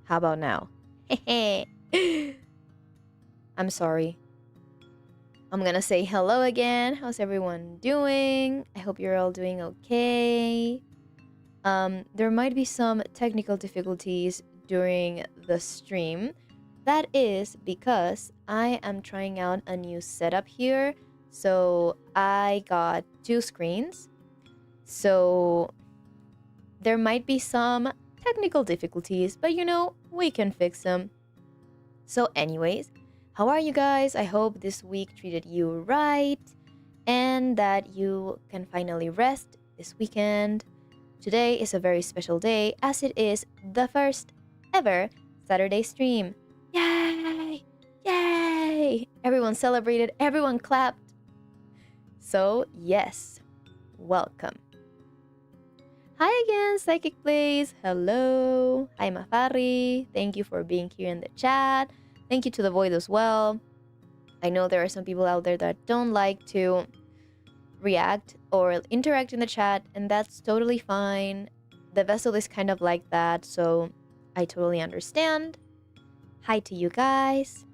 How about now? I'm sorry. I'm gonna say hello again. How's everyone doing? I hope you're all doing okay. There might be some technical difficulties during the stream. That is because I am trying out a new setup here. So I got two screens. So there might be some technical difficulties, but you know, we can fix them. So anyways, how are you guys? I hope this week treated you right and that you can finally rest this weekend. Today is a very special day as it is the first ever Saturday stream. Yay! Yay! Everyone celebrated, everyone clapped. So, yes, welcome. Hi again, Psychic Blaze. Hello. Hi, Mafari. Thank you for being here in the chat. Thank you to the Void as well. I know there are some people out there that don't like to react or interact in the chat, and that's totally fine. The vessel is kind of like that, so I totally understand. Hi to you guys.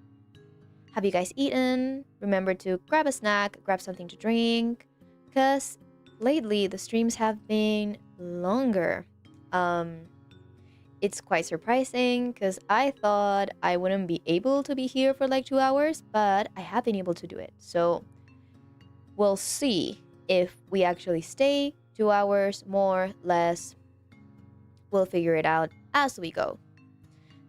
Have you guys eaten? Remember to grab a snack, grab something to drink, because lately the streams have been longer. Um, it's quite surprising because I thought I wouldn't be able to be here for like 2 hours, but I have been able to do it. So we'll see if we actually stay 2 hours, more, less. We'll figure it out as we go.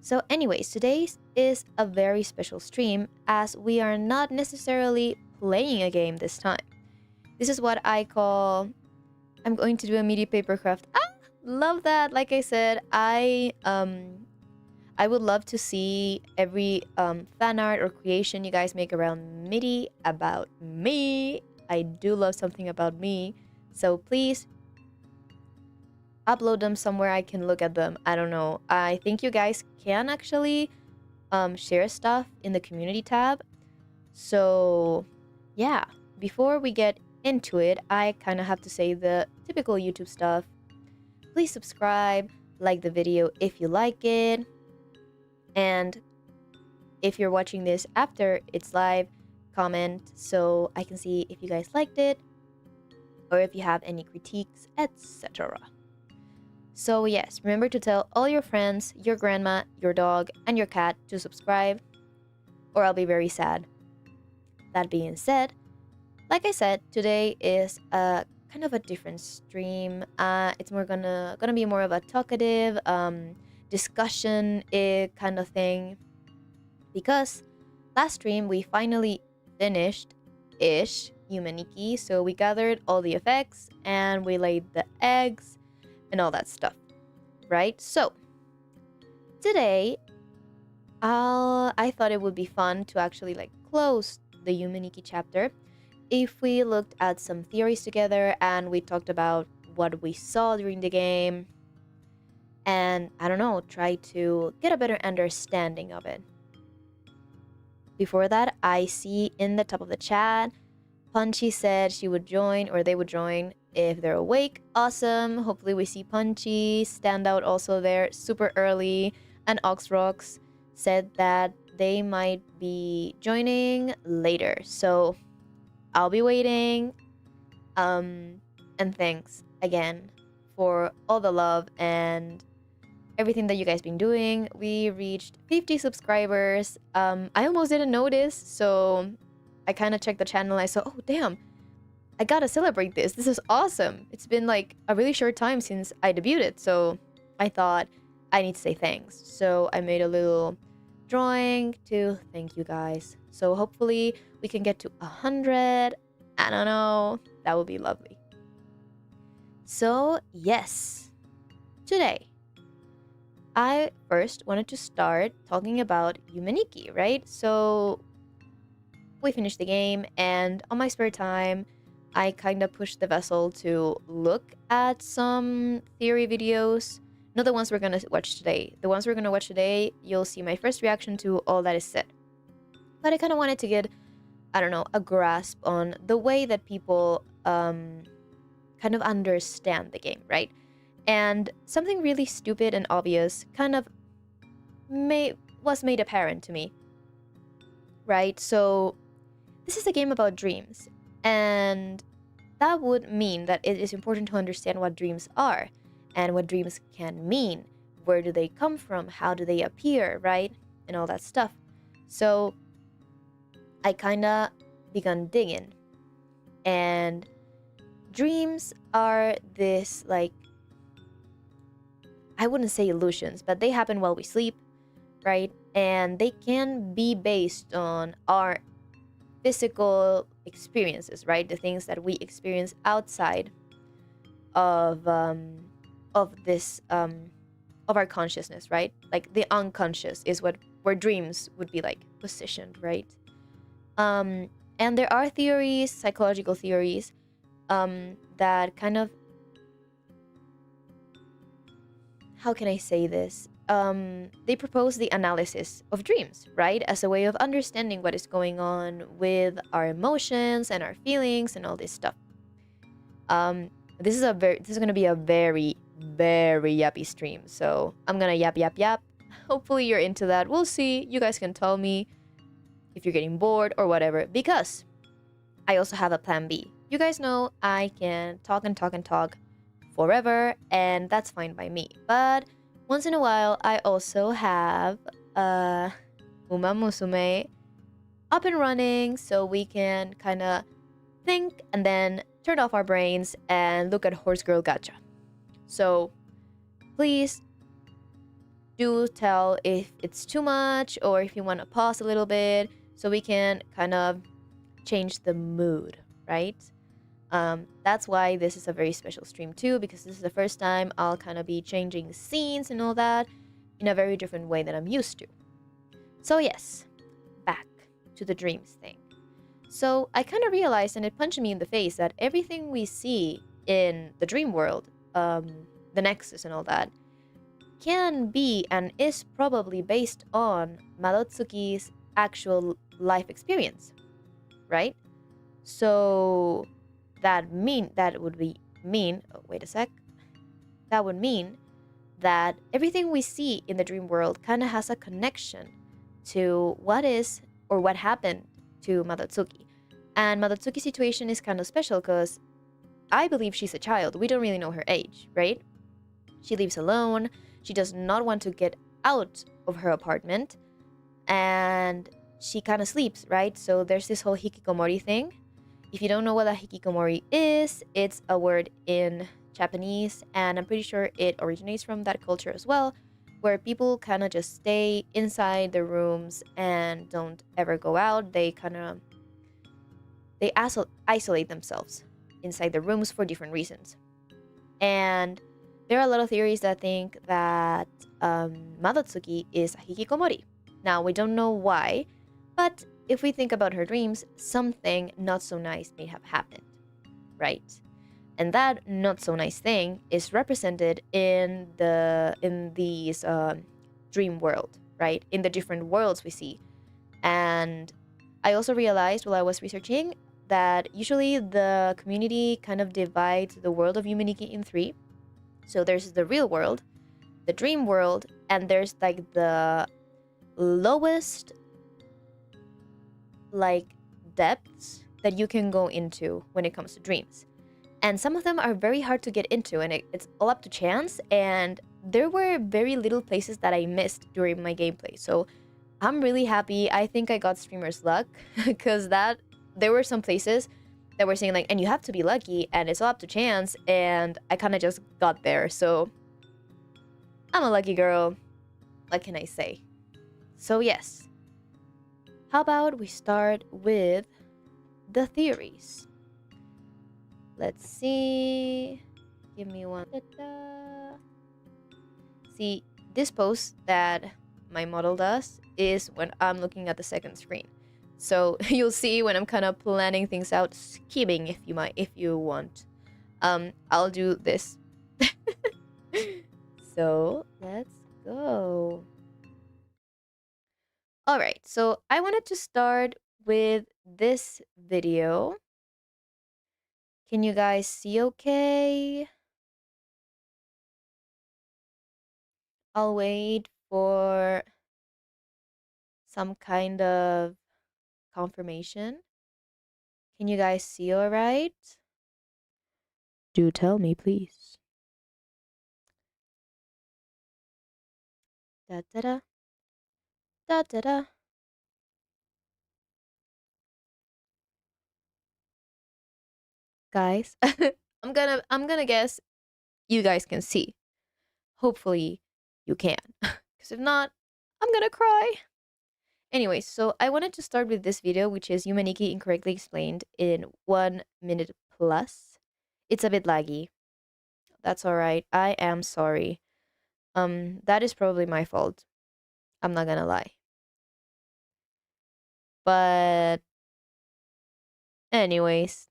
So, anyways, today is a very special stream as we are not necessarily playing a game this time. This is what I call I'm going to do a MIDI papercraft. Ah, love that. Like I said, I would love to see every fan art or creation you guys make around MIDI about me. I do love something about me. So please upload them somewhere I can look at them. I don't know. I think you guys can actually share stuff in the community tab. So yeah, before we get into it, I kind of have to say the typical YouTube stuff. Please subscribe, like the video if you like it, and if you're watching this after it's live, comment so I can see if you guys liked it or if you have any critiques, etc. So yes, remember to tell all your friends, your grandma, your dog, and your cat to subscribe, or I'll be very sad. That being said, like I said, today is a kind of a different stream. It's more gonna be more of a talkative discussion kind of thing, because last stream we finally finished Yume Nikki, so we gathered all the effects and we laid the eggs and all that stuff, right? So today I thought it would be fun to actually like close the Yume Nikki chapter if we looked at some theories together and we talked about what we saw during the game and, I don't know, try to get a better understanding of it. Before that, I see in the top of the chat, Punchy said she would join, or they would join if they're awake. Awesome. Hopefully we see Punchy. Standout also there super early. And Oxrox said that they might be joining later. So I'll be waiting. And thanks again for all the love and everything that you guys been doing. We reached 50 subscribers. I almost didn't notice, so I kind of checked the channel. I saw, oh damn, I gotta celebrate this. This is awesome. It's been like a really short time since I debuted, so I thought I need to say thanks. So I made a little drawing to thank you guys. So hopefully we can get to 100. I don't know. That would be lovely. So yes, today I first wanted to start talking about Yume Nikki, right? So we finished the game, and on my spare time, I kind of pushed the vessel to look at some theory videos. Not the ones we're going to watch today. The ones we're going to watch today, you'll see my first reaction to all that is said. But I kind of wanted to get, I don't know, a grasp on the way that people kind of understand the game, right? And something really stupid and obvious kind of was made apparent to me, right? So this is a game about dreams, and that would mean that it is important to understand what dreams are and what dreams can mean. Where do they come from? How do they appear, right? And all that stuff. So I kind of begun digging, and dreams are this, like, I wouldn't say illusions, but they happen while we sleep, right? And they can be based on our physical experiences, right? The things that we experience outside of this of our consciousness, right? Like the unconscious is where dreams would be like positioned, right? And there are theories, psychological theories, that kind of, how can I say this? They propose the analysis of dreams, right? As a way of understanding what is going on with our emotions and our feelings and all this stuff. This is going to be a very, very yappy stream. So I'm going to yap. Hopefully you're into that. We'll see. You guys can tell me if you're getting bored or whatever, because I also have a plan B. You guys know I can talk and talk and talk forever, and that's fine by me. But once in a while, I also have Uma Musume up and running so we can kind of think and then turn off our brains and look at Horse Girl Gacha. So please do tell if it's too much or if you want to pause a little bit so we can kind of change the mood, right? That's why this is a very special stream too, because this is the first time I'll kind of be changing the scenes and all that in a very different way than I'm used to. So yes, back to the dreams thing. So I kind of realized, and it punched me in the face, that everything we see in the dream world, the Nexus and all that, can be and is probably based on Madotsuki's actual life experience, right? So that would mean oh, wait a sec. That would mean that everything we see in the dream world kind of has a connection to what is or what happened to Madotsuki. And Madotsuki's situation is kind of special because I believe she's a child. We don't really know her age, right? She lives alone. She does not want to get out of her apartment. And she kind of sleeps, right? So there's this whole hikikomori thing. If you don't know what a hikikomori is, it's a word in Japanese, and I'm pretty sure it originates from that culture as well, where people kind of just stay inside their rooms and don't ever go out. They isolate themselves inside the rooms for different reasons. And there are a lot of theories that think that Madotsuki is a hikikomori. Now, we don't know why, but if we think about her dreams, something not so nice may have happened, right? And that not so nice thing is represented in these dream world, right? In the different worlds we see. And I also realized while I was researching that usually the community kind of divides the world of Yume Nikki in three. So there's the real world, the dream world, and there's like the lowest like depths that you can go into when it comes to dreams. And some of them are very hard to get into, and it's all up to chance, and there were very little places that I missed during my gameplay. So I'm really happy. I think I got streamer's luck because there were some places that were saying like, and you have to be lucky and it's all up to chance, and I kind of just got there. So I'm a lucky girl. What can I say? So yes. How about we start with the theories? Let's see. Give me one. Ta-da. See, this pose that my model does is when I'm looking at the second screen. So you'll see when I'm kind of planning things out, scheming if you want. I'll do this. So let's go. Alright, so I wanted to start with this video. Can you guys see okay? I'll wait for some kind of confirmation. Can you guys see alright? Do tell me, please. Da da da. Da da da. Guys, I'm gonna guess you guys can see. Hopefully you can. Because if not, I'm gonna cry. Anyway, so I wanted to start with this video, which is Yume Nikki incorrectly explained in 1 minute plus. It's a bit laggy. That's alright. I am sorry. That is probably my fault. I'm not gonna lie. But anyways,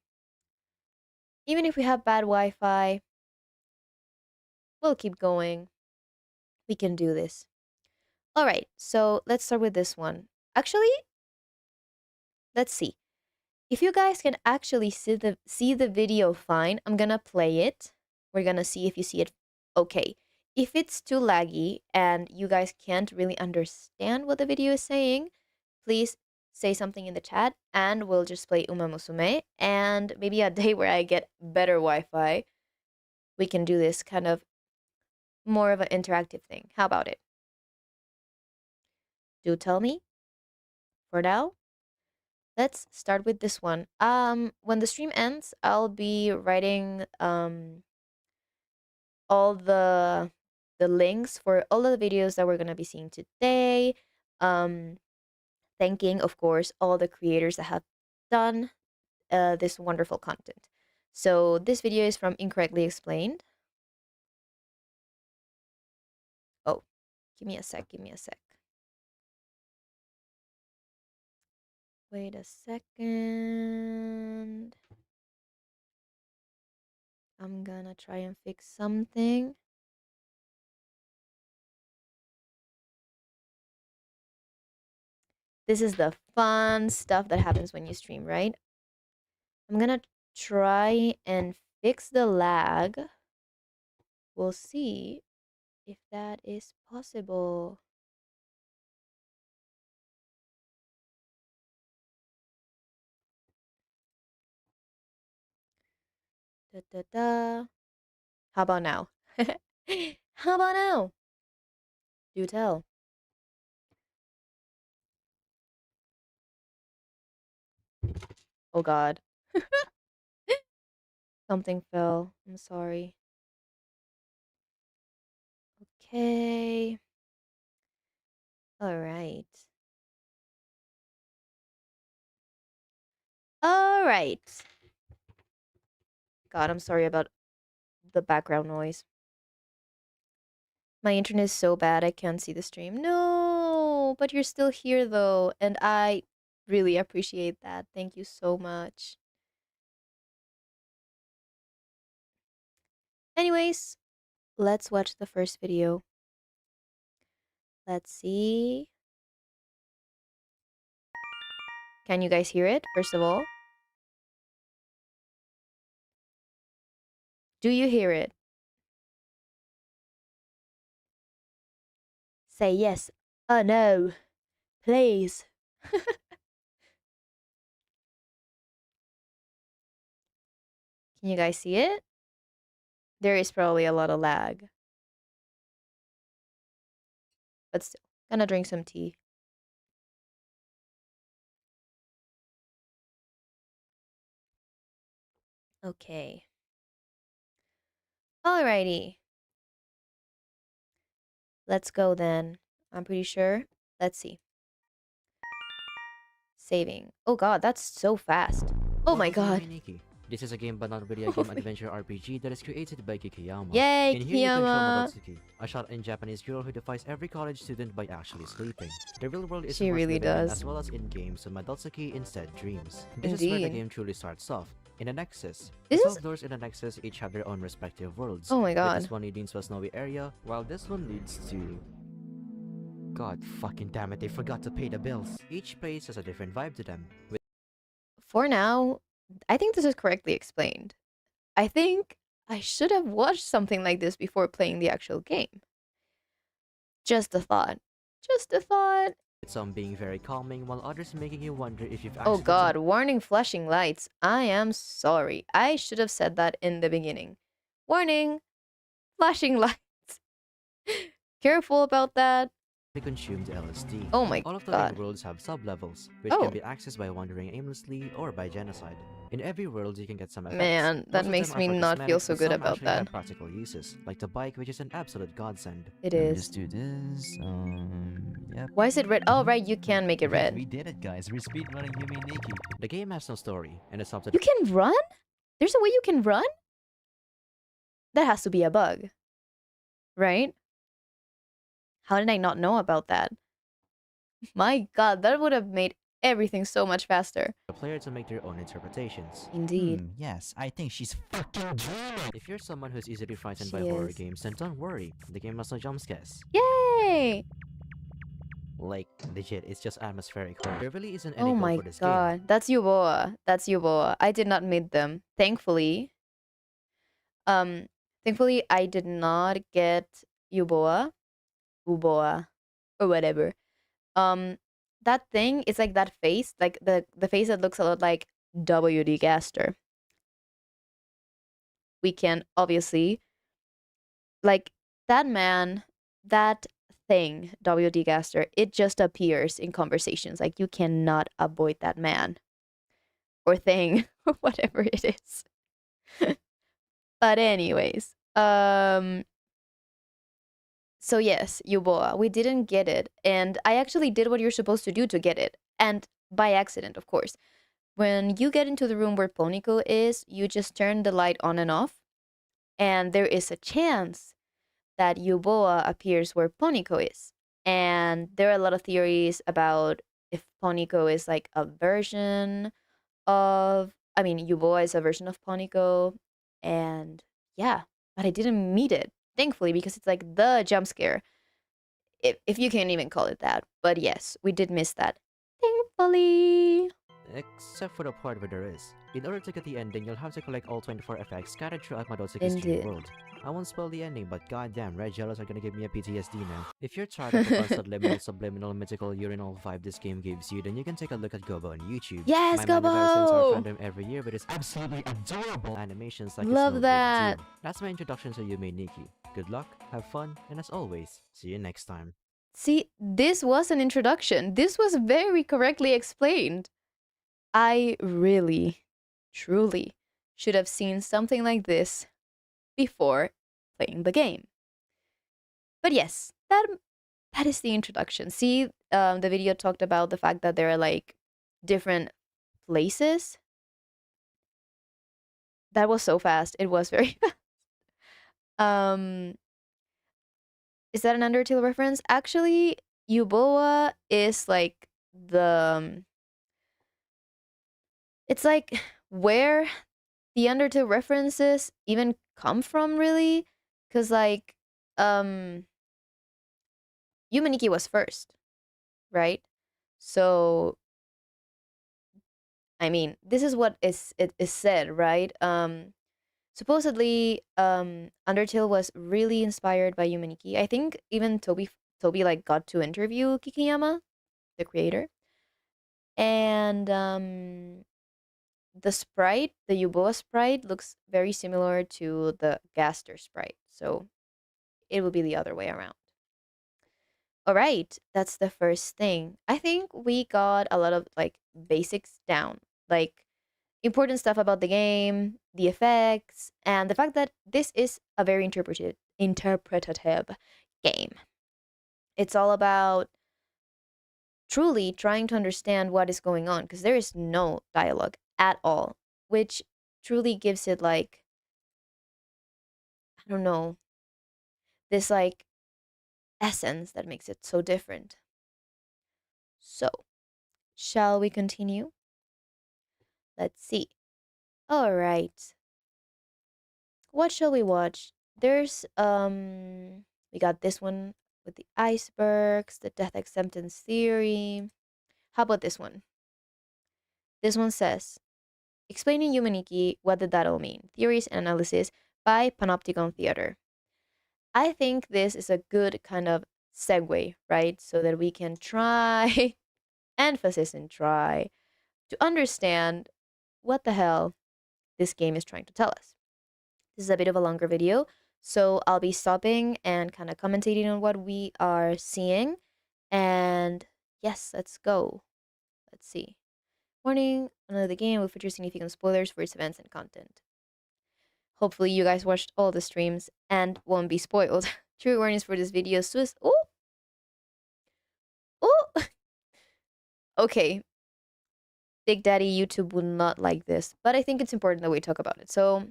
even if we have bad Wi-Fi, we'll keep going. We can do this. Alright, so let's start with this one. Actually, let's see. If you guys can actually see the video fine, I'm gonna play it. We're gonna see if you see it okay. If it's too laggy and you guys can't really understand what the video is saying, please say something in the chat, and we'll just play Uma Musume. And maybe a day where I get better Wi-Fi, we can do this kind of more of an interactive thing. How about it? Do tell me. For now, let's start with this one. When the stream ends, I'll be writing all the links for all of the videos that we're gonna be seeing today. Thanking, of course, all the creators that have done this wonderful content. So this video is from Incorrectly Explained. Oh, give me a sec. Give me a sec. Wait a second. I'm gonna try and fix something. This is the fun stuff that happens when you stream, right? I'm gonna try and fix the lag. We'll see if that is possible. Da, da, da. How about now? How about now? Do tell. Oh god. Something fell. I'm sorry. Okay. All right. All right. God, I'm sorry about the background noise. My internet is so bad I can't see the stream. No, but you're still here though, and I really appreciate that. Thank you so much. Anyways, let's watch the first video. Let's see. Can you guys hear it, first of all? Do you hear it? Say yes. Oh no. Please. Can you guys see it? There is probably a lot of lag. But still, gonna drink some tea. Okay. Alrighty. Let's go then. I'm pretty sure. Let's see. Saving. Oh god, that's so fast. Oh my god. Yume Nikki. This is a game but not really a game adventure RPG that is created by Kikiyama. Yay, In here you control Kiyama. Madotsuki, a short-in Japanese girl who defies every college student by actually sleeping. The real world is She worth really living in, does. as well as in games, so Madotsuki instead dreams. This is where the Indeed. game truly starts off. In a Nexus. This The is- 12 doors in a Nexus each have their own respective worlds. Oh my With god. this one leading to a snowy area, while this one leads to... God fucking damn it, they forgot to pay the bills. Each place has a different vibe to them. For now, I think this is correctly explained. I think I should have watched something like this before playing the actual game. Just a thought. Just a thought. With some being very calming, while others making you wonder if you've Oh actually god, warning flashing lights. I am sorry. I should have said that in the beginning. Warning, flashing lights. Careful about that. consumed LSD. Oh my All of the god. game worlds have sub-levels, which Oh. can be accessed by wandering aimlessly or by genocide. In every world, you can get some effects. Man, that Most of makes them are me for not feel cosmetics, so but good some about actually have that. practical uses, like the bike, which is an absolute godsend. It Let me is. just do this. Yep. Why is it red? Oh, right, you can make it Yes, red. we did it, guys. We're speedrunning Yume Nikki. The game has no story, and it's up to You can run? There's a way you can run? That has to be a bug. Right? How did I not know about that? My god, that would have made everything so much faster. the player to make their own interpretations. Indeed. Yes, I think she's fucking dreaming. If you're someone who's easily frightened She by horror is. games, then don't worry. The game has no jump scares. Yay! Like, legit, it's just atmospheric horror. There really isn't any Oh goal my for this game. god. That's Yuboa. That's Yuboa. I did not meet them. Thankfully. Thankfully I did not get Yuboa. Uboa. Or whatever. that thing is like that face, like the face that looks a lot like W.D. Gaster. We can obviously, like, that man, that thing, W.D. Gaster, it just appears in conversations. Like, you cannot avoid that man or thing or whatever it is. But anyways, so yes, Yuboa, we didn't get it, and I actually did what you're supposed to do to get it, and by accident, of course. When you get into the room where Ponico is, you just turn the light on and off, and there is a chance that Yuboa appears where Ponico is. And there are a lot of theories about if Ponico is like a version of, I mean, Yuboa is a version of Ponico, and yeah, but I didn't meet it, thankfully, because it's like the jump scare, if you can even call it that. But yes, we did miss that, thankfully. Except for the part where there is. In order to get the ending, you'll have to collect all 24 effects scattered throughout Madotsuki's dream Indeed. world. I won't spoil the ending, but goddamn, red jellos are gonna give me a PTSD now. If you're tired of the constant liminal, subliminal, mythical, urinal vibe this game gives you, then you can take a look at Gobo on YouTube. Yes, My man sends our Gobo! fandom every year with his Absolutely adorable. animations like Love it's no that. big deal. That's my introduction to Yume Nikki. Good luck, have fun, and as always, see you next time. See, this was an introduction. This was very correctly explained. I really, truly should have seen something like this before playing the game. But yes, that is the introduction. See, the video talked about the fact that there are like different places. That was so fast. It was very fast. Um, is that an Undertale reference? Actually, Yuboa is like the. It's like where the Undertale references even come from, really, because like Yume Nikki was first, right? So I mean, this is what it is said, right? Supposedly, Undertale was really inspired by Yume Nikki. I think even Toby like got to interview Kikiyama, the creator, and the sprite, the Yuboa sprite, looks very similar to the Gaster sprite. So it will be the other way around. All right, that's the first thing. I think we got a lot of like basics down, like important stuff about the game, the effects, and the fact that this is a very interpretative game. It's all about truly trying to understand what is going on because there is no dialogue at all, which truly gives it like, I don't know, this like essence that makes it so different. So, shall we continue? Let's see. All right. What shall we watch? There's we got this one with the icebergs, the death acceptance theory. How about this one? This one says, explaining Yume Nikki, what did that all mean? Theories and analysis by Panopticon Theater. I think this is a good kind of segue, right? So that we can try, emphasis in try, to understand what the hell this game is trying to tell us. This is a bit of a longer video, so I'll be stopping and kind of commentating on what we are seeing. And yes, let's go. Let's see. Warning, another game will feature significant spoilers for its events and content. Hopefully you guys watched all the streams and won't be spoiled. True warnings for this video. Swiss. Oh! Oh! Okay. Big Daddy YouTube would not like this, but I think it's important that we talk about it. So,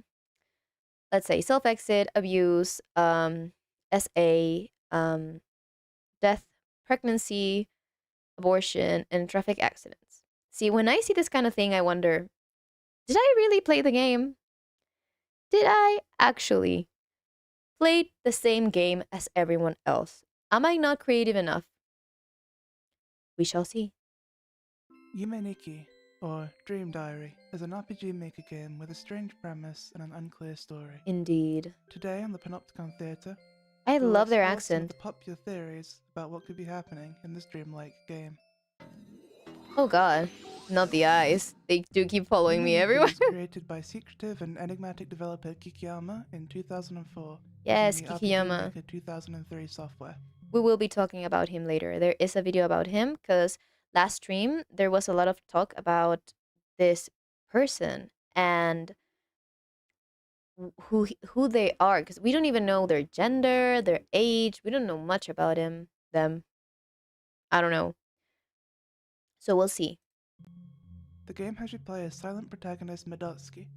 let's say self-exit, abuse, SA, death, pregnancy, abortion, and traffic accidents. See, when I see this kind of thing, I wonder, did I really play the game? Did I actually play the same game as everyone else? Am I not creative enough? We shall see. Yume Nikki, or Dream Diary, is an RPG maker game with a strange premise and an unclear story. Indeed. Today on the Panopticon Theatre, I we'll love their explore some of accent. the popular theories about what could be happening in this dreamlike game. Oh god. Not the eyes. They do keep following Yume me Nikki everywhere. was created by secretive and enigmatic developer Kikiyama in 2004 Yes, using the RPG Kikiyama. Maker 2003 software. We will be talking about him later. There is a video about him because last stream there was a lot of talk about this person and who they are because we don't even know their gender, their age. We don't know much about them. I don't know. So we'll see. The game has you play as silent protagonist Medotsuki,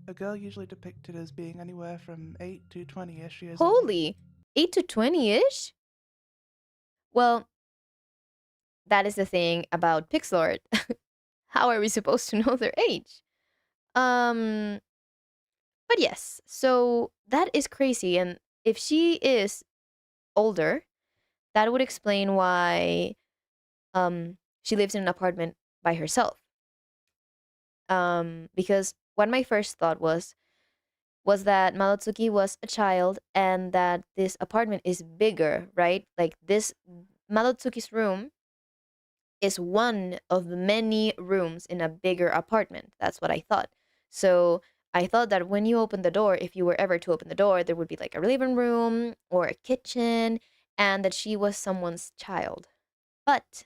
a girl usually depicted as being anywhere from 8 to 20-ish years old. Holy, 8 to 20-ish? Well, that is the thing about pixel art. How are we supposed to know their age? Um, but yes, so that is crazy. And if she is older, that would explain why she lives in an apartment by herself. Because what my first thought was that Malotsuki was a child and that this apartment is bigger, right? Like this Malotsuki's room is one of the many rooms in a bigger apartment. That's what I thought. So I thought that when you open the door, if you were ever to open the door, there would be like a living room or a kitchen, and that she was someone's child. But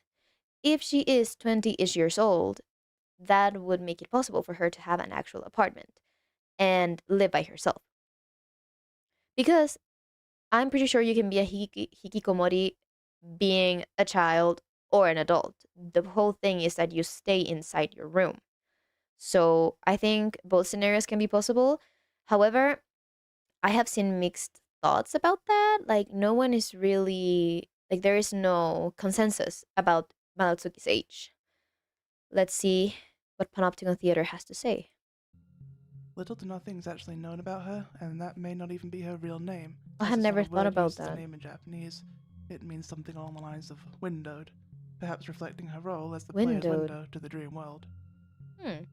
if she is 20-ish years old, that would make it possible for her to have an actual apartment and live by herself. Because I'm pretty sure you can be a hikikomori being a child or an adult. The whole thing is that you stay inside your room. So I think both scenarios can be possible. However, I have seen mixed thoughts about that. Like, no one is really, like, there is no consensus about Malotsuki's age. Let's see what Panopticon Theater has to say. Little to nothing is actually known about her, and that may not even be her real name. I as had it's not never a thought word about used as a that. name in Japanese. It means something along the lines of windowed, perhaps reflecting her role as the player's Windowed. window to the dream world. Hmm.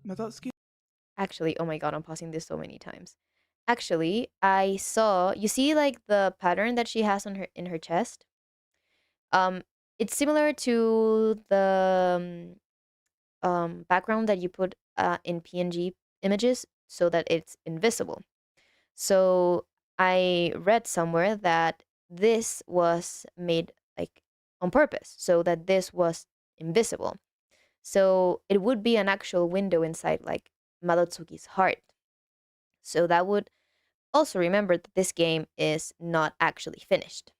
Medotsuki Actually, oh my god, I'm pausing this so many times. Actually, I saw, you see like the pattern that she has on her in her chest? Um it's similar to the background that you put in PNG images so that it's invisible. So I read somewhere that this was made like on purpose so that this was invisible. So it would be an actual window inside like Malotsuki's heart. So that would also remember that this game is not actually finished,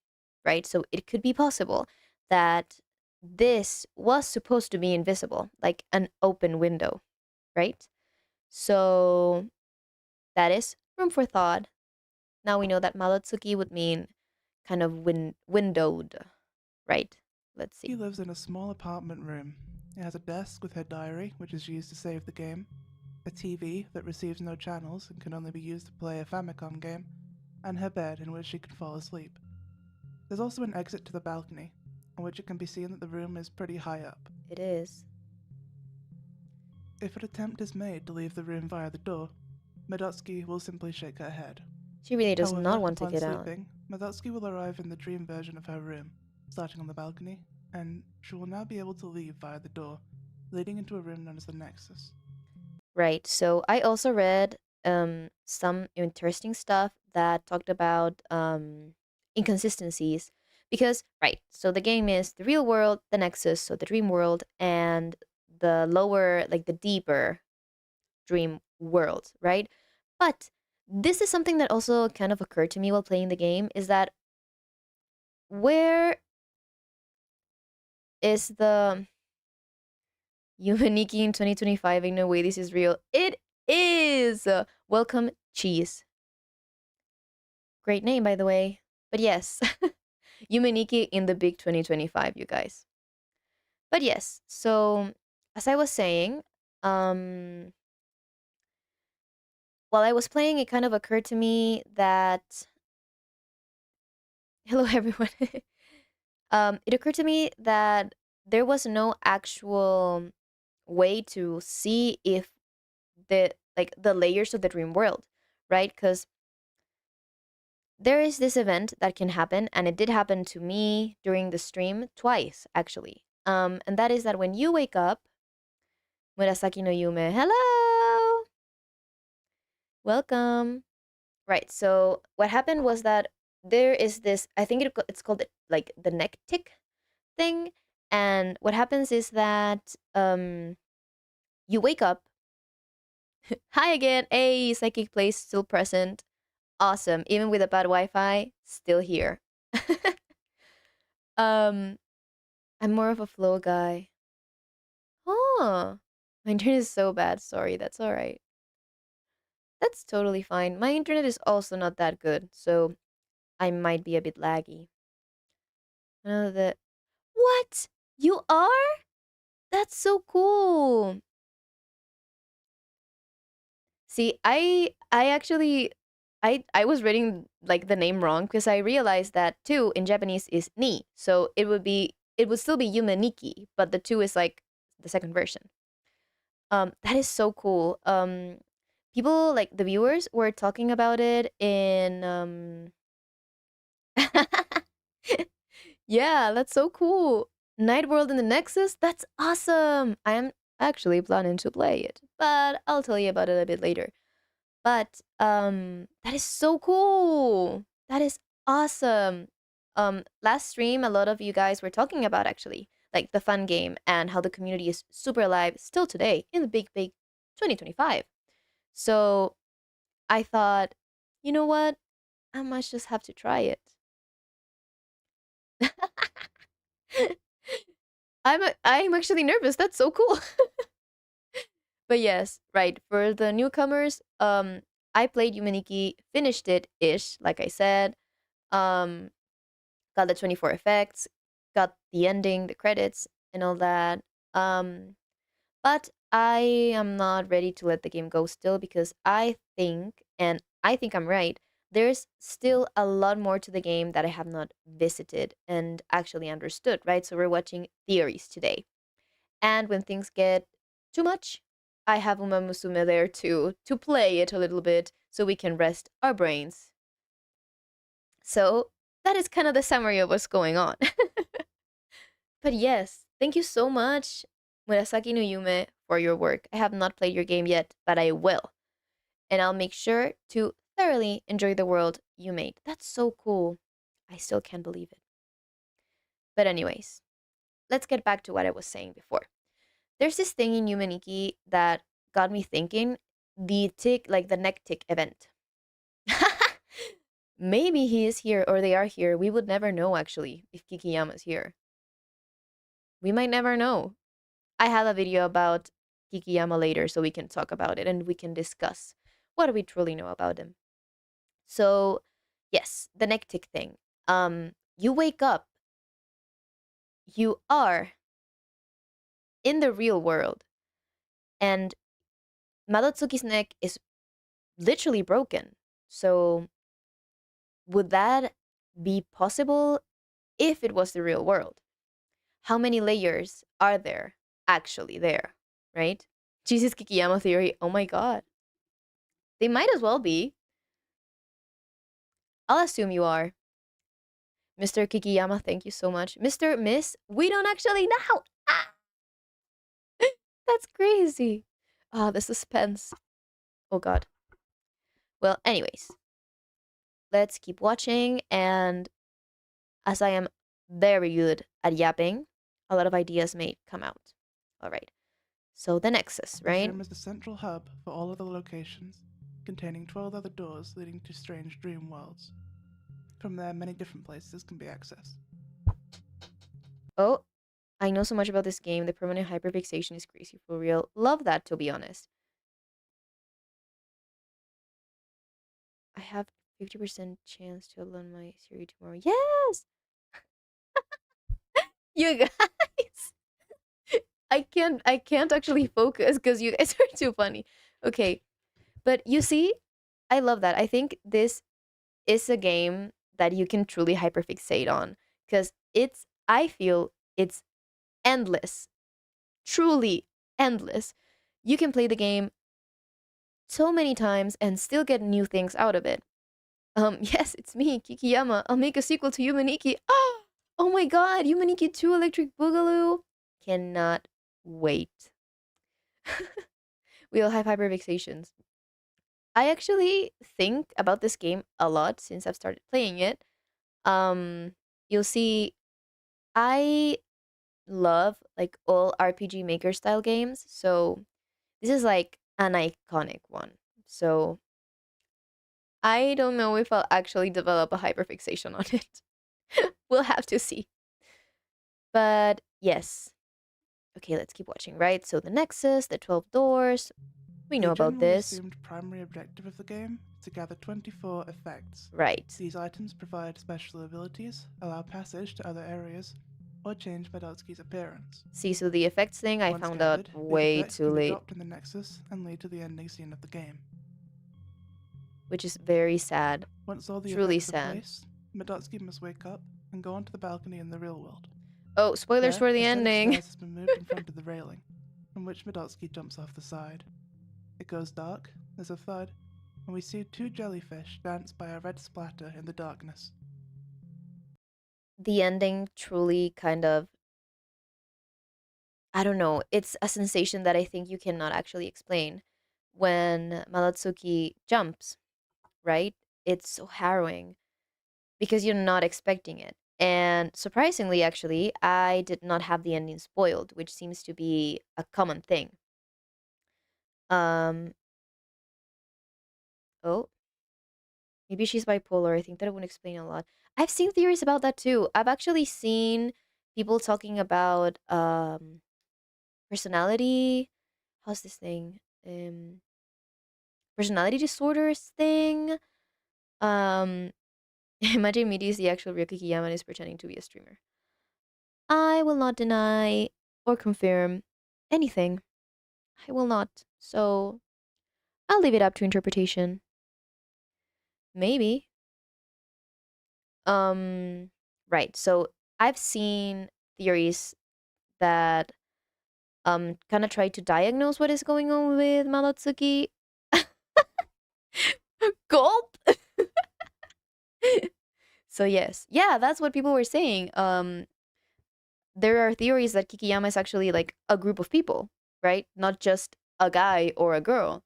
right? So it could be possible that this was supposed to be invisible, like an open window, right? So that is room for thought. Now we know that Malotsuki would mean kind of windowed, right? Let's see. lives in a small apartment room. It has a desk with her diary, which is used to save the game, a TV that receives no channels and can only be used to play a Famicom game, and her bed in which she can fall asleep. There's also an exit to the balcony, on which it can be seen that the room is pretty high up. It is. If an attempt is made to leave the room via the door, Medotsuki will simply shake her head. She really does However, not want to upon get out. sleeping, Medotsuki will arrive in the dream version of her room, starting on the balcony, and she will now be able to leave via the door, leading into a room known as the Nexus. Right. So I also read some interesting stuff that talked about inconsistencies because right. So the game is the real world, the Nexus, so the dream world, and the lower, like the deeper dream world, right? But this is something that also kind of occurred to me while playing the game is that where is the Yume Nikki in 2025? Ain't no way this is real. It is! Welcome, Cheese. Great name, by the way. But yes, Yume Nikki in the big 2025, you guys. But yes, so as I was saying, while I was playing, it kind of occurred to me that. Hello, everyone. It occurred to me that there was no actual way to see if the layers of the dream world, right? Because there is this event that can happen, and it did happen to me during the stream twice, actually. And that is that when you wake up, Murasaki no Yume, hello, welcome. Right. So what happened was that there is this. I think it's called like the neck tick thing, and what happens is that you wake up. Hi again. Hey, psychic place still present. Awesome. Even with a bad Wi-Fi, still here. um, I'm more of a flow guy. Oh, my internet is so bad. Sorry, that's all right. That's totally fine. My internet is also not that good, so I might be a bit laggy. The what? You are? That's so cool. See, I actually I was reading like the name wrong because I realized that two in Japanese is ni. So it would still be Yume Nikki, but the two is like the second version. That is so cool. People like the viewers were talking about it in yeah, that's so cool. Night World in the Nexus? That's awesome. I am actually planning to play it, but I'll tell you about it a bit later. But that is so cool. That is awesome. Last stream a lot of you guys were talking about actually like the fun game and how the community is super alive still today in the big 2025. So I thought, you know what? I might just have to try it. I'm actually nervous. That's so cool. But yes, right. For the newcomers, I played Yume Nikki, finished it ish, like I said. Um, got the 24 effects, got the ending, the credits, and all that. But I am not ready to let the game go still because I think I'm right, there's still a lot more to the game that I have not visited and actually understood, right? So we're watching theories today. And when things get too much, I have Uma Musume there to play it a little bit so we can rest our brains. So that is kind of the summary of what's going on. But yes, thank you so much, Murasaki no Yume, for your work. I have not played your game yet, but I will. And I'll make sure to thoroughly enjoy the world you made. That's so cool. I still can't believe it. But anyways, let's get back to what I was saying before. There's this thing in Yume Nikki that got me thinking, the tick, like the neck tick event. Maybe he is here or they are here. We would never know actually if Kikiyama's here. We might never know. I have a video about Kikiyama later so we can talk about it and we can discuss what do we truly know about him. So, yes, the neck tick thing. You wake up. You are in the real world. And Madotsuki's neck is literally broken. So, would that be possible if it was the real world? How many layers are there actually there, right? Jesus Kikiyama theory. Oh my god. They might as well be. I'll assume you are. Mr. Kikiyama, thank you so much. Mr. Miss, we don't actually know. Ah! That's crazy. Ah, the suspense. Oh god. Well, anyways, let's keep watching. And as I am very good at yapping, a lot of ideas may come out. All right. So the Nexus, This right? room is the central hub for all of the locations, containing 12 other doors leading to strange dream worlds. From there, many different places can be accessed. Oh, I know so much about this game. The permanent hyperfixation is crazy for real. Love that, to be honest. I have 50% chance to upload my series tomorrow. Yes! You guys! I can't actually focus because you guys are too funny. Okay. But you see, I love that. I think this is a game that you can truly hyperfixate on because I feel it's endless. Truly endless. You can play the game so many times and still get new things out of it. Yes, it's me, Kikiyama. I'll make a sequel to Yume Nikki. Oh my god, Yume Nikki 2 Electric Boogaloo. Cannot wait. We all have hyperfixations. I actually think about this game a lot since I've started playing it. Um, you'll see I love like all RPG Maker style games, so this is like an iconic one. So I don't know if I'll actually develop a hyperfixation on it. We'll have to see. But yes. Okay, let's keep watching, right? So the Nexus, the 12 doors, we know The about generally this. assumed primary objective of the game is to gather 24 effects. Right. These items provide special abilities, allow passage to other areas, or change Medotsky's appearance. See, so the effects thing I Once found out gathered, these way effects too can be late, dropped in the Nexus and lead to the ending scene of the game. which is very sad. Once all the Truly effects are sad. placed, Medotsky must wake up and go onto the balcony in the real world. Oh, spoilers There, for the a set of ending. stairs has been moved in front of the railing, from which Medotsky jumps off the side. It goes dark, there's a thud, and we see two jellyfish dance by a red splatter in the darkness. The ending truly kind of, I don't know, it's a sensation that I think you cannot actually explain. When Malatsuki jumps, right? It's so harrowing because you're not expecting it. And surprisingly, actually, I did not have the ending spoiled, which seems to be a common thing. Um, oh, maybe she's bipolar. I think that would explain a lot. I've seen theories about that too. I've actually seen people talking about personality. How's this thing? Personality disorders thing. Um, Imagine Midi is the actual real Kikiyama and is pretending to be a streamer. I will not deny or confirm anything. I will not. So I'll leave it up to interpretation. Maybe. Right. So I've seen theories that kind of try to diagnose what is going on with Malotsuki. Gulp. So yes. Yeah, that's what people were saying. There are theories that Kikiyama is actually like a group of people, right? Not just a guy or a girl.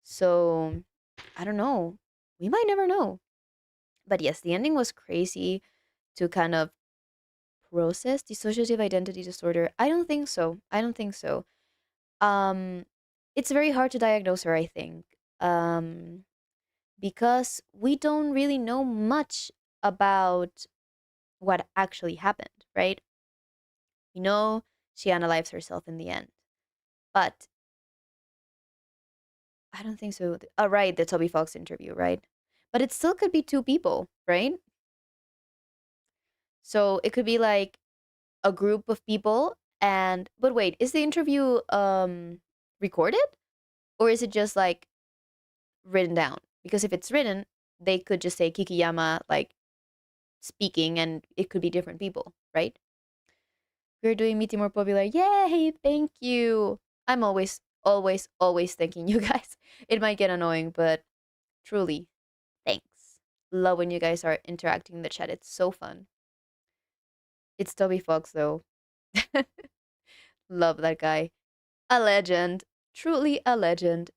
So I don't know. We might never know. But yes, the ending was crazy to kind of process dissociative identity disorder. I don't think so. I don't think so. Um it's very hard to diagnose her, I think. Because we don't really know much about what actually happened, right? We know she unalives herself in the end. But I don't think so. Oh, right, the Toby Fox interview, right? But it still could be two people, right? So it could be like a group of people and but wait, is the interview recorded or is it just like written down? Because if it's written, they could just say Kikiyama like speaking and it could be different people, right? We're doing Meeting More Popular. Yay, thank you. I'm always thanking you guys. It might get annoying, but truly, thanks. Love when you guys are interacting in the chat. It's so fun. It's Toby Fox though. Love that guy. A legend. Truly a legend.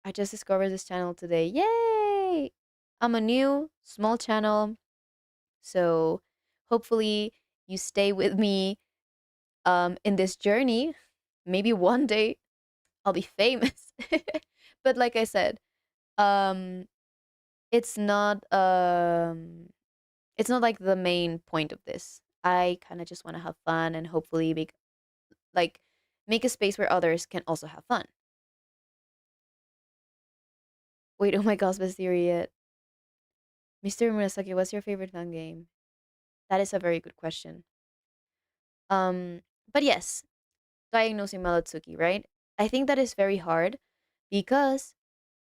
I just discovered this channel today. Yay! I'm a new small channel. So hopefully you stay with me in this journey. Maybe one day I'll be famous. But like I said, um it's not like the main point of this. I kind of just want to have fun and hopefully like make a space where others can also have fun. Wait, oh my gosh, best theory yet. Mr. Murasaki, what's your favorite fan game? That is a very good question. Um, but yes, diagnosing Malotsuki, right? I think that is very hard because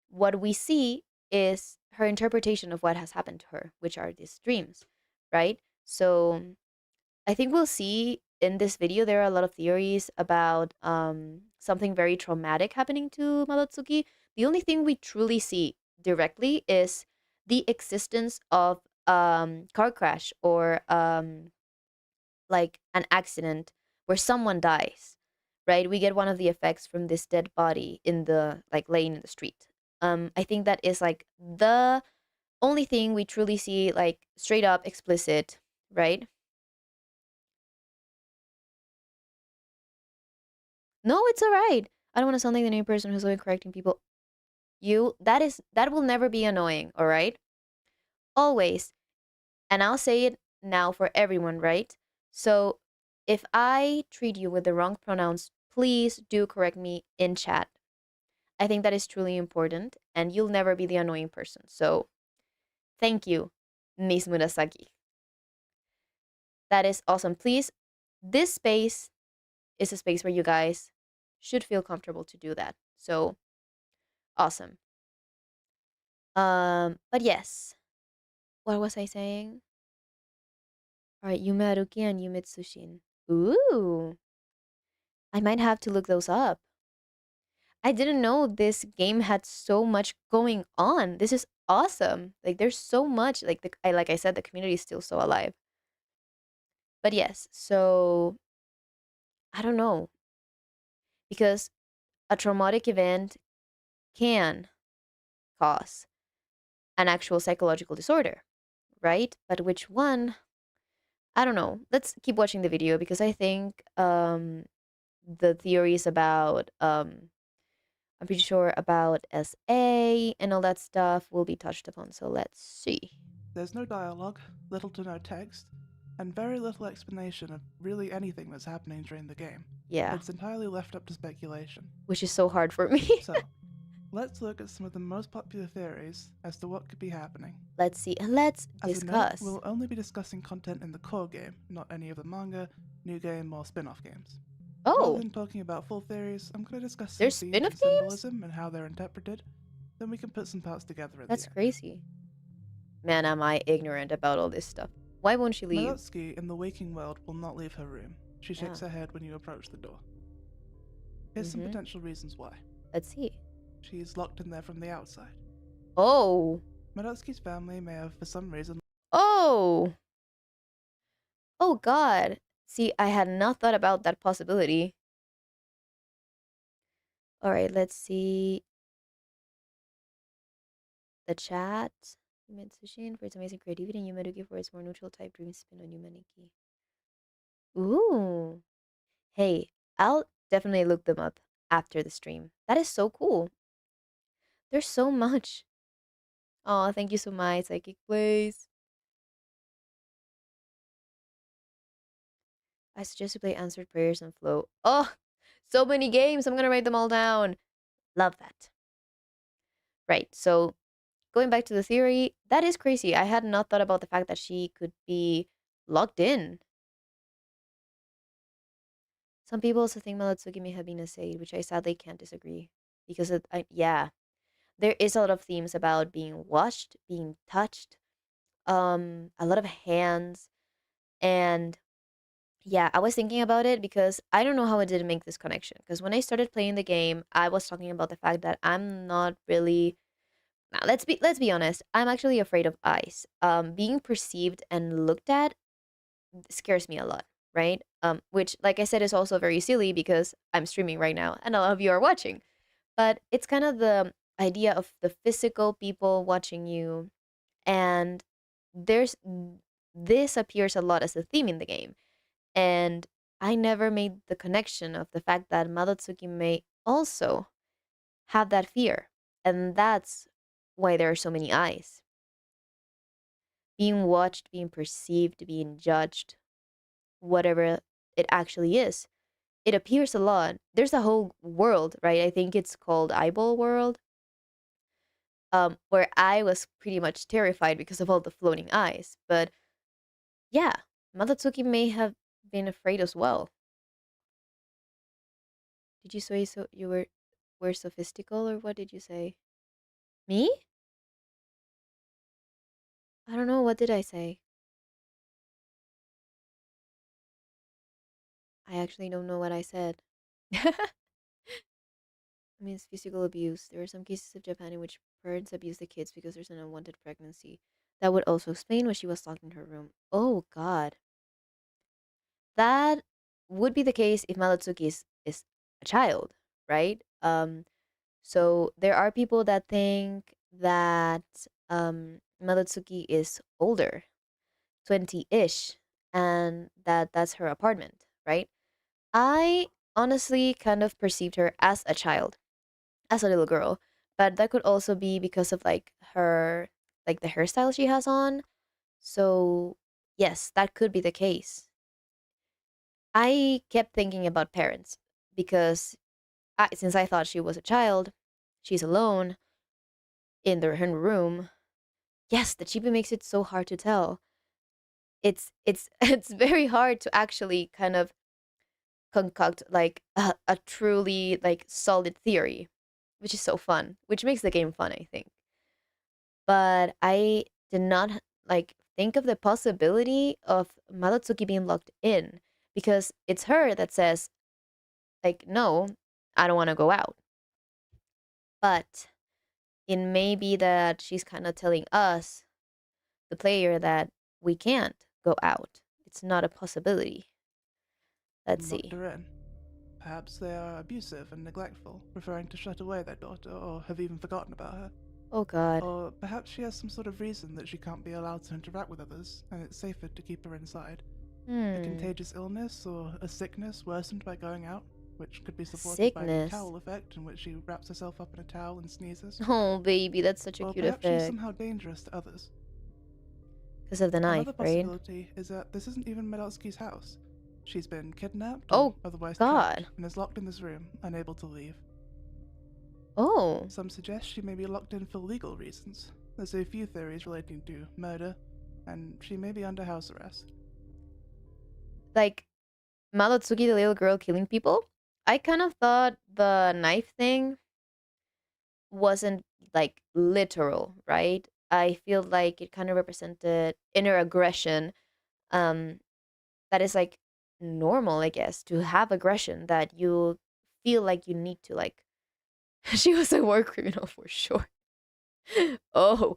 what we see is her interpretation of what has happened to her, which are these dreams, right? So I think we'll see in this video there are a lot of theories about something very traumatic happening to Malotsuki. The only thing we truly see directly is the existence of car crash or like an accident where someone dies, right? We get one of the effects from this dead body in the like laying in the street. I think that is like the only thing we truly see like straight up explicit, right? No, it's all right. I don't want to sound like the new person who's always correcting people. That will never be annoying, all right? Always. And I'll say it now for everyone, right? So if I treat you with the wrong pronouns, please do correct me in chat. I think that is truly important, and you'll never be the annoying person. So thank you, Miss Murasaki. That is awesome. Please, this space is a space where you guys should feel comfortable to do that. So awesome. But yes, what was I saying? All right, Yume Haruki and Yume Tsushin. Ooh, I might have to look those up. I didn't know this game had so much going on. This is awesome. Like there's so much. Like I said, the community is still so alive. But yes, so I don't know because a traumatic event can cause an actual psychological disorder, right? But which one? I don't know. Let's keep watching the video because I think the theories about I'm pretty sure about SA and all that stuff will be touched upon. So let's see. There's no dialogue, little to no text, and very little explanation of really anything that's happening during the game. Yeah, It's entirely left up to speculation. which is so hard for me. So, let's look at some of the most popular theories as to what could be happening. Let's see. Let's As a note, discuss. we'll only be discussing content in the core game, not any of the manga, new game, or spin-off games. Rather Oh, than talking about full theories, I'm going to discuss some there's themes spin-off and games? symbolism and how they're interpreted. Then we can put some parts together at That's the end. crazy. Man, am I ignorant about all this stuff. Why won't she leave? Melotsuki in the waking world will not leave her room. She shakes Yeah. her head when you approach the door. Here's some Mhm. potential reasons why. Let's see. She's locked in there from the outside. Oh. Melotsuki's family may have, for some reason, Oh. Oh, God. See, I had not thought about that possibility. All right, let's see the chat. Mitsushin for its amazing creativity and Yumeruki for its more neutral type dream spin on Yume Nikki. Ooh. Hey, I'll definitely look them up after the stream. That is so cool. There's so much. Oh, thank you so much, Psychic Blaze. I suggest you play Answered Prayers and Flow. Oh, so many games. I'm gonna write them all down. Love that. Right, so going back to the theory, that is crazy. I had not thought about the fact that she could be locked in. Some people also think Malatsuki may have been a Seid, which I sadly can't disagree. Because, yeah, there is a lot of themes about being watched, being touched, a lot of hands, and yeah, I was thinking about it because I don't know how I didn't make this connection. Because when I started playing the game, I was talking about the fact that I'm not really. Now, let's be honest. I'm actually afraid of eyes. Being perceived and looked at scares me a lot, right? Which, like I said, is also very silly because I'm streaming right now and a lot of you are watching. But it's kind of the idea of the physical people watching you, and there's this appears a lot as a theme in the game. And I never made the connection of the fact that Madatsuki may also have that fear. And that's why there are so many eyes. Being watched, being perceived, being judged, whatever it actually is. It appears a lot. There's a whole world, right? I think it's called Eyeball World, where I was pretty much terrified because of all the floating eyes. But yeah, Madatsuki may have been afraid as well. Did you say so? You were sophistical, or what did you say? Me? I don't know. What did I say? I actually don't know what I said. I mean, it's physical abuse. There are some cases of Japan in which parents abuse the kids because there's an unwanted pregnancy. That would also explain why she was locked in her room. Oh, God. That would be the case if Malotsuki is a child, right? So there are people that think that Malotsuki is older, 20-ish, and that's her apartment, right? I honestly kind of perceived her as a child, as a little girl, but that could also be because of like her, like the hairstyle she has on. So yes, that could be the case. I kept thinking about parents because since I thought she was a child, she's alone in her room. Yes, the chibi makes it so hard to tell. It's it's very hard to actually kind of concoct like a truly like solid theory, which is so fun, which makes the game fun, I think. But I did not like think of the possibility of Malotsuki being locked in because it's her that says like no, I don't want to go out. But it may be that she's kind of telling us, the player, that we can't go out. It's not a possibility. Let's Locked see. her in. Perhaps they are abusive and neglectful, preferring to shut away their daughter or have even forgotten about her. Oh god. Or perhaps she has some sort of reason that she can't be allowed to interact with others, and it's safer to keep her inside. A Hmm. contagious illness or a sickness worsened by going out, which could be supported by the Sickness. towel effect, in which she wraps herself up in a towel and sneezes. Oh baby, that's such a Or cute perhaps she's effect. somehow dangerous to others. Because of the Another knife, right? possibility is that this isn't even Melotsky's house. She's been kidnapped or Oh otherwise trapped god. and is locked in this room, unable to leave. Oh. Some suggest she may be locked in for legal reasons. There's a few theories relating to murder, and she may be under house arrest. Like Malotsuki, the little girl killing people? I kind of thought the knife thing wasn't like literal, right? I feel like it kind of represented inner aggression. Um, that is like normal, I guess, to have aggression that you feel like you need to like. She was a war criminal for sure. Oh,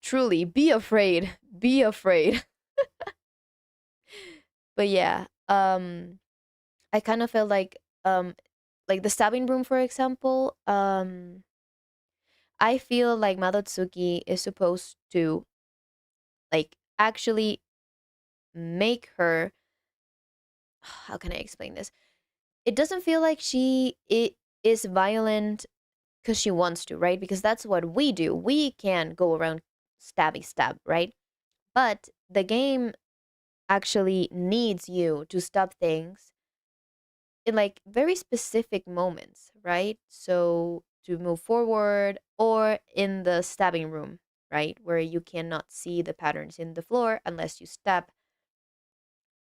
truly, be afraid, be afraid. But yeah, I kind of felt like the stabbing room, for example. I feel like Madotsuki is supposed to like actually make her. How can I explain this? It doesn't feel like it is violent because she wants to, right? Because that's what we do. We can go around stab, right? But the game actually needs you to stop things in like very specific moments, right? So to move forward or in the stabbing room, right? Where you cannot see the patterns in the floor unless you stab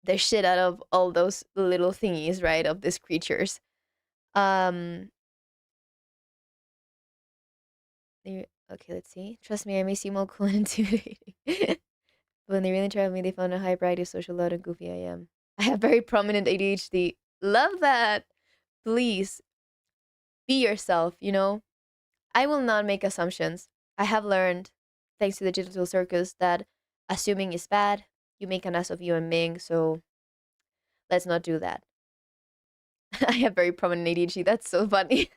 the shit out of all those little thingies, right? Of these creatures. Um okay, let's see. Trust me, I may seem all cool and intimidating. But when they really tried me, they found a high variety of social loud and goofy I am. I have very prominent ADHD. Love that. Please be yourself, you know? I will not make assumptions. I have learned, thanks to the digital circus, that assuming is bad. You make an ass of you and Ming, so let's not do that. I have very prominent ADHD. That's so funny.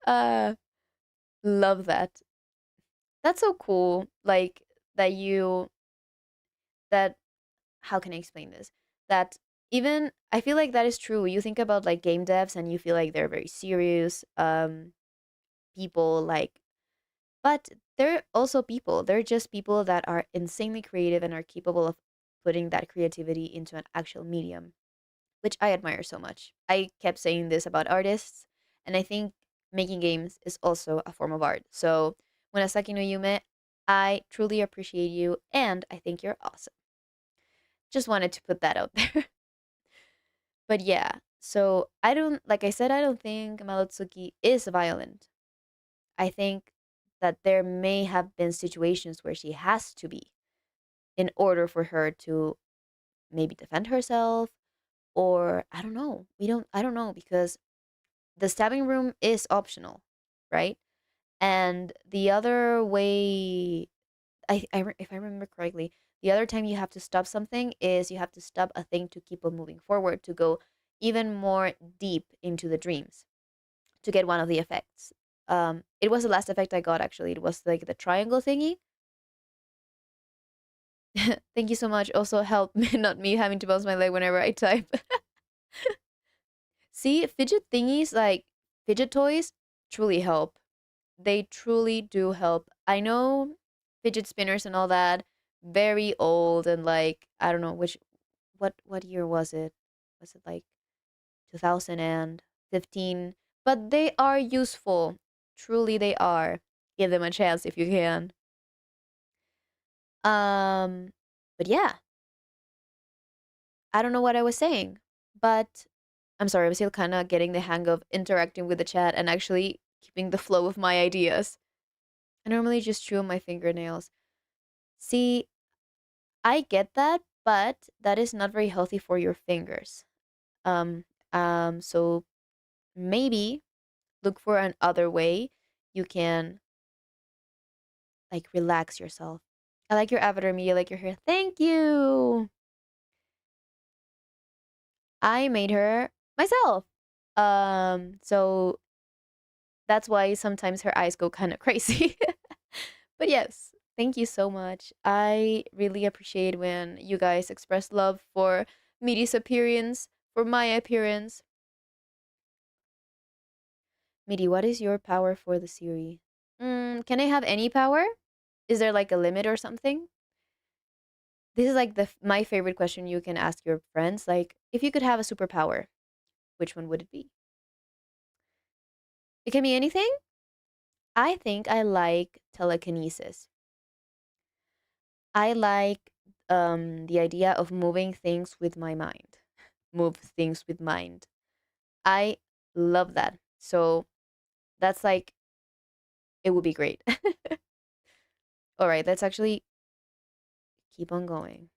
uh, love that. That's so cool. Like that you that how can I explain this? That even I feel like that is true. You think about like game devs and you feel like they're very serious people like, but they're also people. They're just people that are insanely creative and are capable of putting that creativity into an actual medium, which I admire so much. I kept saying this about artists, and I think making games is also a form of art. So, when Asaki no Yume, I truly appreciate you and I think you're awesome. Just wanted to put that out there. But yeah, so I don't, like I said, I don't think Malotsuki is violent. I think that there may have been situations where she has to be in order for her to maybe defend herself, or I don't know. I don't know because the stabbing room is optional, right? And the other way, if I remember correctly, The other time you have to stop something is you have to stop a thing to keep on moving forward, to go even more deep into the dreams, to get one of the effects. It was the last effect I got, actually. It was like the triangle thingy. Thank you so much. Also help me, not me having to bounce my leg whenever I type. See, fidget thingies, like fidget toys, truly help. They truly do help. I know fidget spinners and all that, very old, and like I don't know what year was it? Was it like 2015? But they are useful. Truly they are. Give them a chance if you can. Um but yeah, I don't know what I was saying, but I'm sorry, I'm still kind of getting the hang of interacting with the chat and actually keeping the flow of my ideas. I normally just chew on my fingernails. See, I get that, but that is not very healthy for your fingers. Um, so maybe look for another way you can like relax yourself. I like your avatar, me. I like your hair. Thank you. I made her myself. So that's why sometimes her eyes go kind of crazy. But yes, thank you so much. I really appreciate when you guys express love for Midi's appearance, for my appearance. Midi, what is your power for the series? Can I have any power? Is there like a limit or something? This is like my favorite question you can ask your friends. Like, if you could have a superpower, which one would it be? It can be anything. I think I like telekinesis. I like the idea of moving things with my mind. Move things with mind. I love that. So that's like it would be great. All right, let's actually keep on going.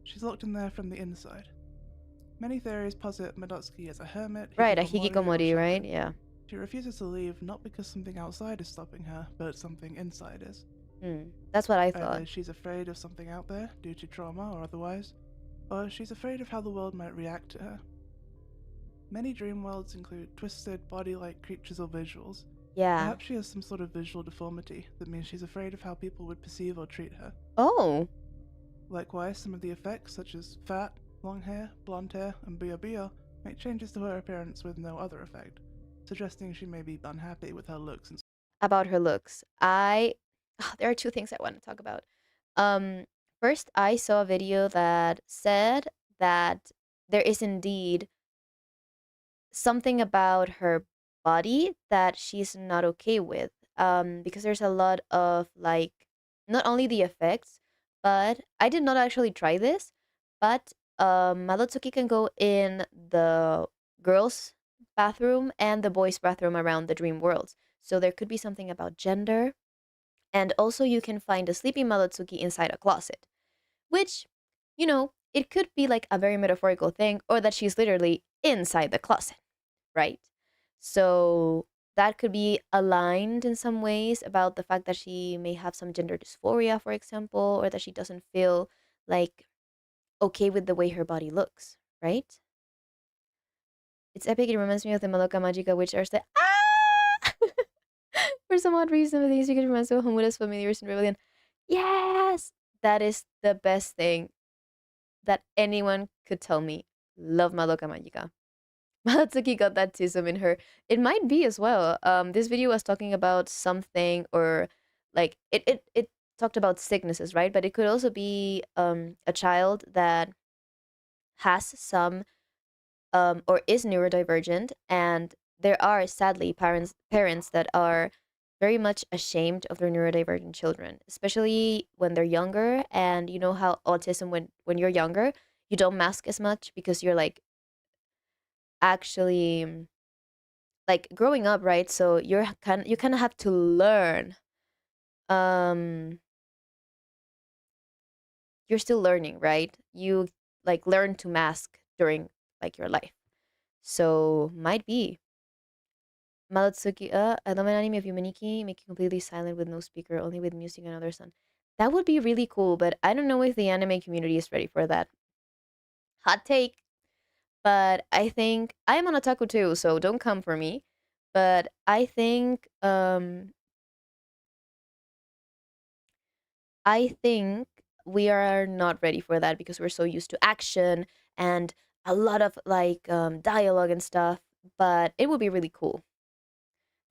She's locked in there from the inside. Many theories posit Madotsky as a hermit, Right, a hikikomori, or hikikomori, right? shaman. Yeah. She refuses to leave not because something outside is stopping her, but something inside is. That's what I thought. Either she's afraid of something out there due to trauma or otherwise, or she's afraid of how the world might react to her. Many dream worlds include twisted, body-like creatures or visuals. Yeah. Perhaps she has some sort of visual deformity that means she's afraid of how people would perceive or treat her. Oh. Likewise, some of the effects, such as fat, long hair, blonde hair, and bia make changes to her appearance with no other effect, suggesting she may be unhappy with her looks and About her looks. There are two things I want to talk about. First, I saw a video that said that there is indeed something about her body that she's not okay with. Because there's a lot of like not only the effects, but I did not actually try this, but Malotsuki can go in the girls' bathroom and the boys' bathroom around the dream worlds. So there could be something about gender. And also you can find a sleeping Malotsuki inside a closet, which, it could be like a very metaphorical thing, or that she's literally inside the closet, right? So that could be aligned in some ways about the fact that she may have some gender dysphoria, for example, or that she doesn't feel like okay with the way her body looks, right? It's epic. It reminds me of the Maloka Magica, which are the for some odd reason, the things you can remember so Homuda's familiars in Rebellion. Yes, that is the best thing that anyone could tell me. Love Maloka Magica. Mahatsuki got that tism in her. It might be as well. This video was talking about something, or like it talked about sicknesses, right? But it could also be a child that has some or is neurodivergent, and there are sadly parents that are very much ashamed of their neurodivergent children, especially when they're younger. And you know how autism, when you're younger, you don't mask as much because you're like actually like growing up, right? So you kind of have to learn. Um, you're still learning, right? You like learn to mask during like your life. So might be Malotsuki. I love an anime of Yume Nikki, making completely silent with no speaker, only with music and other sound. That would be really cool, but I don't know if the anime community is ready for that. Hot take, but I think I am an otaku too, so don't come for me. But I think we are not ready for that because we're so used to action and a lot of like dialogue and stuff. But it would be really cool.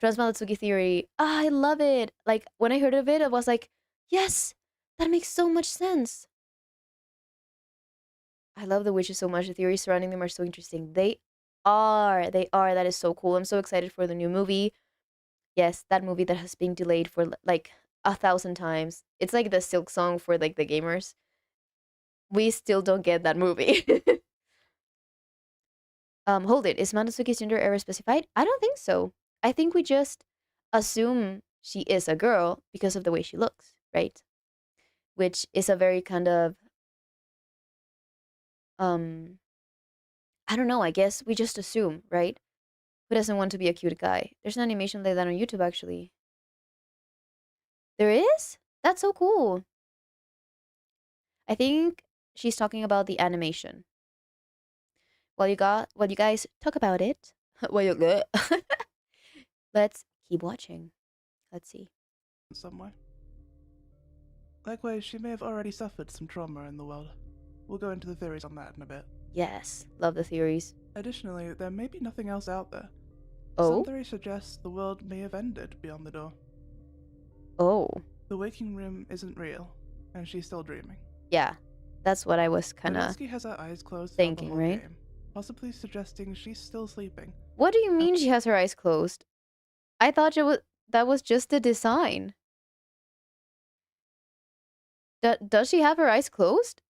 Transmalatsuki theory, I love it. Like when I heard of it, I was like, yes, that makes so much sense. I love the witches so much. The theories surrounding them are so interesting. They are. That is so cool. I'm so excited for the new movie. Yes, that movie that has been delayed for like 1,000 times. It's like the Silk Song for like the gamers. We still don't get that movie. Hold it. Is Mandatsuki's gender ever specified? I don't think so. I think we just assume she is a girl because of the way she looks, right? Which is a very kind of um I don't know, I guess we just assume, right? Who doesn't want to be a cute guy? There's an animation like that on YouTube actually. There is? That's so cool. I think she's talking about the animation. While you guys talk about it, while you let's keep watching. Let's see. Somewhere. Likewise, she may have already suffered some trauma in the world. We'll go into the theories on that in a bit. Yes, love the theories. Additionally, there may be nothing else out there. Oh? Some theories suggest the world may have ended beyond the door. Oh. The waking room isn't real, and she's still dreaming. Yeah. That's what I was kind of Nobutsky has her eyes closed thinking, throughout the whole right? game, possibly suggesting she's still sleeping. What do you mean she has her eyes closed? I thought that was just the design. Does she have her eyes closed?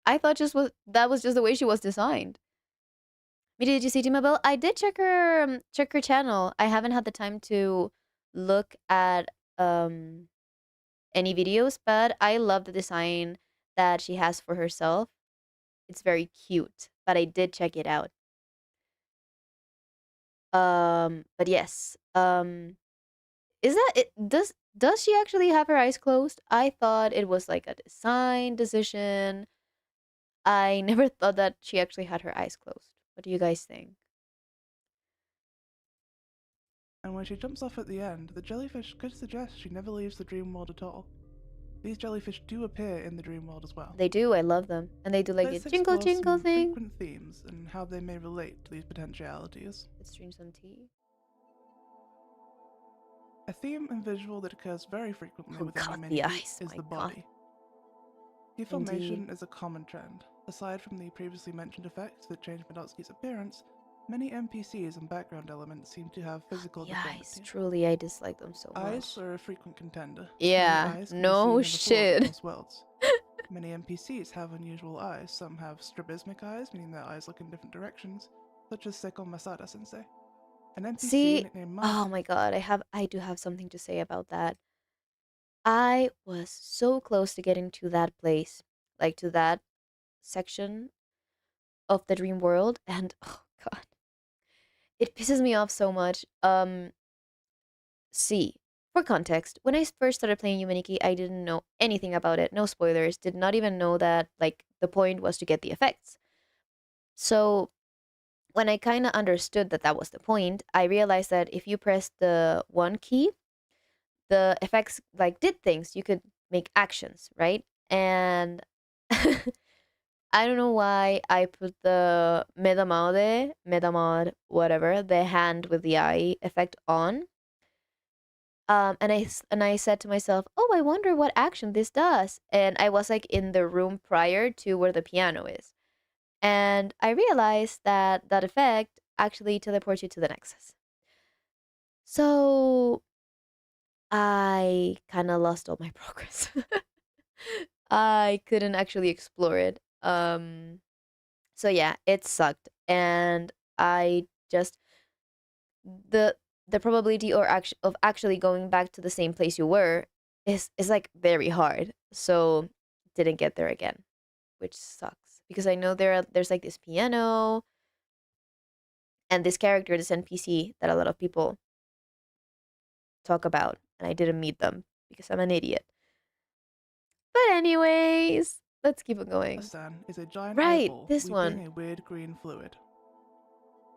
I thought that was just the way she was designed. Miri, did you see Timabel? I did check her channel. I haven't had the time to look at any videos, but I love the design that she has for herself. It's very cute, but I did check it out. But yes. Is that it? Does she actually have her eyes closed? I thought it was like a design decision. I never thought that she actually had her eyes closed. What do you guys think? And when she jumps off at the end, the jellyfish could suggest she never leaves the dream world at all. These jellyfish do appear in the dream world as well. They do. I love them, and they do like Let's a jingle explore jingle some thing. frequent themes and how they may relate to these potentialities. Let's drink some tea. A theme and visual that occurs very frequently Oh within god, Yume the Nikki eyes. is My the god. body. Deformation is a common trend. Aside from the previously mentioned effects that change Medotsky's appearance, many NPCs and background elements seem to have physical The eyes. deformity. Truly, I dislike them so much. Eyes are a frequent contender. Yeah. Many eyes can be No seen in the shit. across worlds. Many NPCs have unusual eyes. Some have strabismic eyes, meaning their eyes look in different directions, such as Seiko Masada sensei. An NPC See, nicknamed oh my god, I do have something to say about that. I was so close to getting to that place, like to that section of the dream world, and oh god, it pisses me off so much. See, for context, when I first started playing Yume Nikki, I didn't know anything about it. No spoilers. Did not even know that like the point was to get the effects. So when I kind of understood that that was the point, I realized that if you press the one key, the effects like did things. You could make actions, right? And I don't know why I put the medamade, whatever, the hand with the eye effect on. And I said to myself, "Oh, I wonder what action this does." And I was like in the room prior to where the piano is, and I realized that that effect actually teleports you to the Nexus. So I kind of lost all my progress. I couldn't actually explore it. So yeah, it sucked, and I just the the probability of actually going back to the same place you were is like very hard. So didn't get there again, which sucks because I know there's like this piano and this character, this NPC that a lot of people talk about, and I didn't meet them because I'm an idiot. But anyways, let's keep it going. Dasan is a giant Right, eyeball this weeping one. a weird green fluid.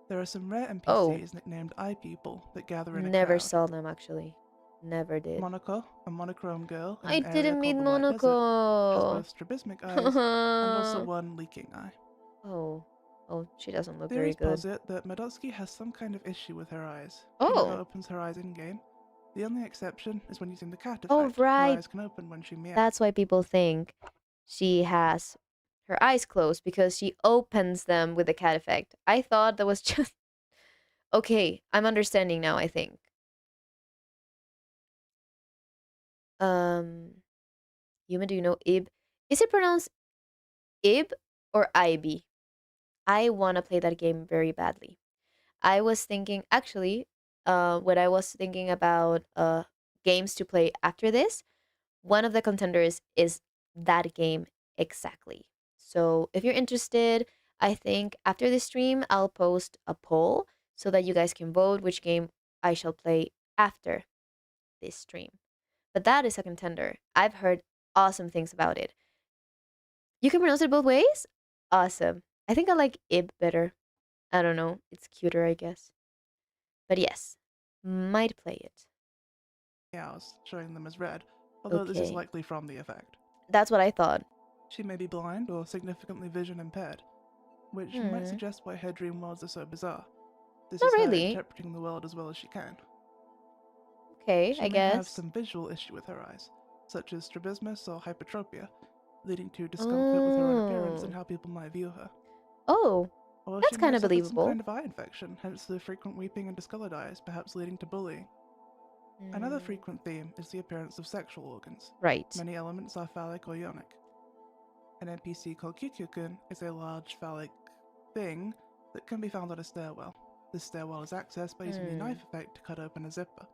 There are some rare Oh, NPCs nicknamed Eye People that gather in a never crowd. saw them actually. Never did. Monoko, a monochrome girl in I an area didn't meet called the White Desert, has Monoko. both strabismic eyes and also one leaking eye. Oh, she doesn't look very Theories good. posit that Medotsky has some kind of issue with her eyes. She Oh. never opens her eyes in-game. The only exception is when using the cat Oh, effect. Her right. eyes can open when she meows. That's why people think she has her eyes closed because she opens them with the cat effect. I thought that was just okay. I'm understanding now. I think. Yuma, do you know Ib? Is it pronounced Ib or Ib? I want to play that game very badly. I was thinking, actually, when I was thinking about games to play after this, one of the contenders is that game exactly. So if you're interested, I think after this stream, I'll post a poll so that you guys can vote which game I shall play after this stream. But that is a contender. I've heard awesome things about it. You can pronounce it both ways? Awesome. I think I like Ib better. I don't know. It's cuter, I guess. But yes, might play it. Meows, showing them as red, although this is Okay. likely from the effect. That's what I thought. She may be blind or significantly vision impaired, which might suggest why her dream worlds are so bizarre. This Not is her really. interpreting the world as well as she can. Okay, She I may have guess. some visual issue with her eyes, such as strabismus or hypertropia, leading to discomfort with her own appearance and how people might view her. Oh, Or that's she may kind have of suffered some believable. kind of eye infection, hence the frequent weeping and discolored eyes, perhaps leading to bullying. Another frequent theme is the appearance of sexual organs. Right. Many elements are phallic or yonic. An NPC called Kyukyukun is a large phallic thing that can be found on a stairwell. This stairwell is accessed by using the knife effect to cut open a zipper.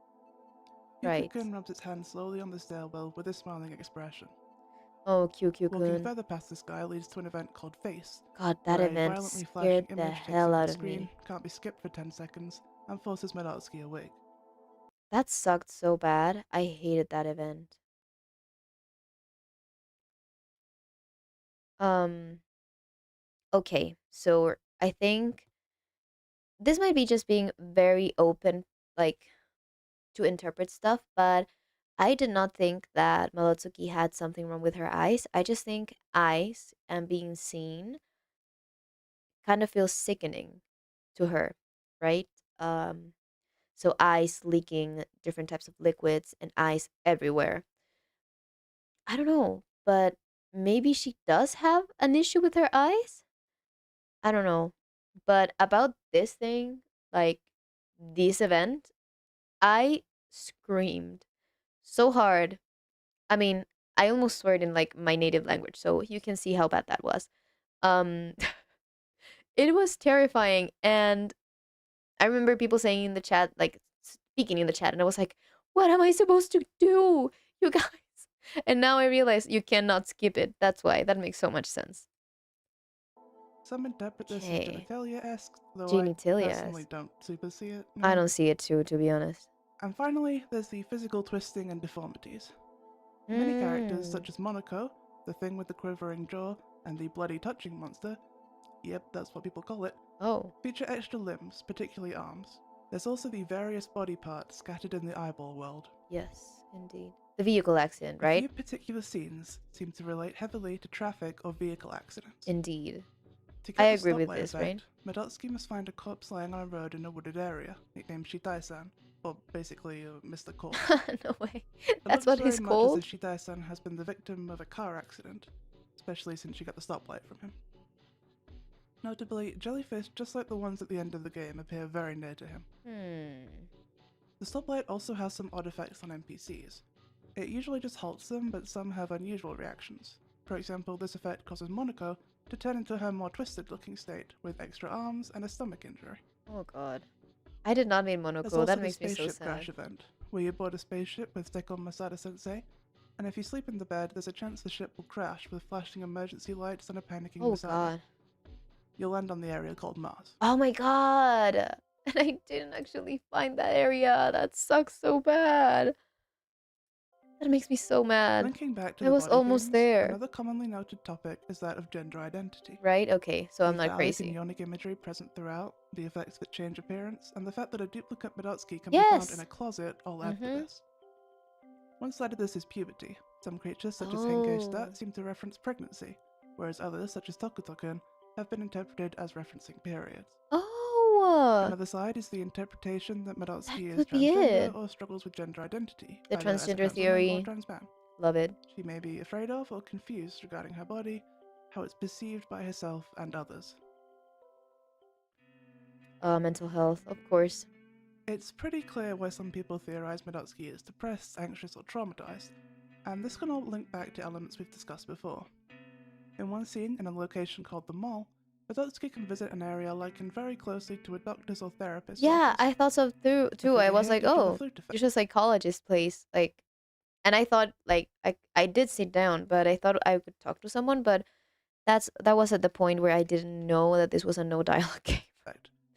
Right. Kyukyukun rubs its hand slowly on the stairwell with a smiling expression. Oh, Walking Kyukyukun. further past this guy leads to an event called Face. God, that where event a violently scared flashing the image takes hell over out the of screen, me. can't be skipped for 10 seconds, and forces Medotsky awake. That sucked so bad. I hated that event. Okay, so I think this might be just being very open, like, to interpret stuff, but I did not think that Malotsuki had something wrong with her eyes. I just think eyes and being seen kind of feels sickening to her, right? So eyes leaking different types of liquids and eyes everywhere. I don't know, but maybe she does have an issue with her eyes? I don't know. But about this thing, like this event, I screamed so hard. I mean, I almost swore it in like my native language, so you can see how bad that was. Um it was terrifying, and I remember people saying in the chat, like speaking in the chat, and I was like, what am I supposed to do? You guys. And now I realize you cannot skip it. That's why. That makes so much sense. Some interpret this as Okay. genitalia-esque, though Genitalia. I personally don't super see it. I don't see it too, to be honest. And finally, there's the physical twisting and deformities. Many characters, such as Monoko, the thing with the quivering jaw, and the bloody touching monster, yep, that's what people call it, feature extra limbs, particularly arms. There's also the various body parts scattered in the eyeball world. Yes, indeed. The vehicle accident, right? A few particular scenes seem to relate heavily to traffic or vehicle accidents. Indeed. To get I the agree with stoplight this, effect, Medotsky must find a corpse lying on a road in a wooded area, nicknamed Shitai-san, or basically Mr. Corpse. No way. It That's looks what he's very much called? as if Shitai-san has been the victim of a car accident, especially since she got the stoplight from him. Notably, jellyfish, just like the ones at the end of the game, appear very near to him. The stoplight also has some odd effects on NPCs. It usually just halts them, but some have unusual reactions. For example, this effect causes Monoko to turn into her more twisted-looking state, with extra arms and a stomach injury. Oh god. I did not mean There's Monoko. also That the makes me so spaceship crash sad. event, where you board a spaceship with Seiko Masada-sensei, and if you sleep in the bed, there's a chance the ship will crash with flashing emergency lights and a panicking Oh Masada. god. You'll land on the area called Mars. Oh my god. And I didn't actually find that area. That sucks so bad. That makes me so mad. Linking back to I the was body almost themes, there. another commonly noted topic is that of gender identity. Right? Okay, so I'm With not the eyes crazy. and yonic imagery present throughout, the effects that change appearance, and the fact that a duplicate Medotsky can be found in Yes! a closet all add to Mhm. this. One side of this is puberty. Some creatures, such as Henkei Oh. Stat, seem to reference pregnancy, whereas others, such as Tokutokun, have been interpreted as referencing periods. Oh! Another side is the interpretation that Medotsky is could be transgender it. or struggles with gender identity, The either as a transgender trans woman or theory. trans man. Love it. She may be afraid of or confused regarding her body, how it's perceived by herself and others. Mental health, of course. It's pretty clear why some people theorize Medotsky is depressed, anxious, or traumatized, and this can all link back to elements we've discussed before. In one scene, in a location called the Mall, Medotsky can visit an area likened very closely to a doctor's or therapist's Yeah, office. I thought so too. I figure was here like, due to the oh, flute effect. just a psychologist place. Like, and I thought like I did sit down, but I thought I could talk to someone, but that was at the point where I didn't know that this was a no dialogue game.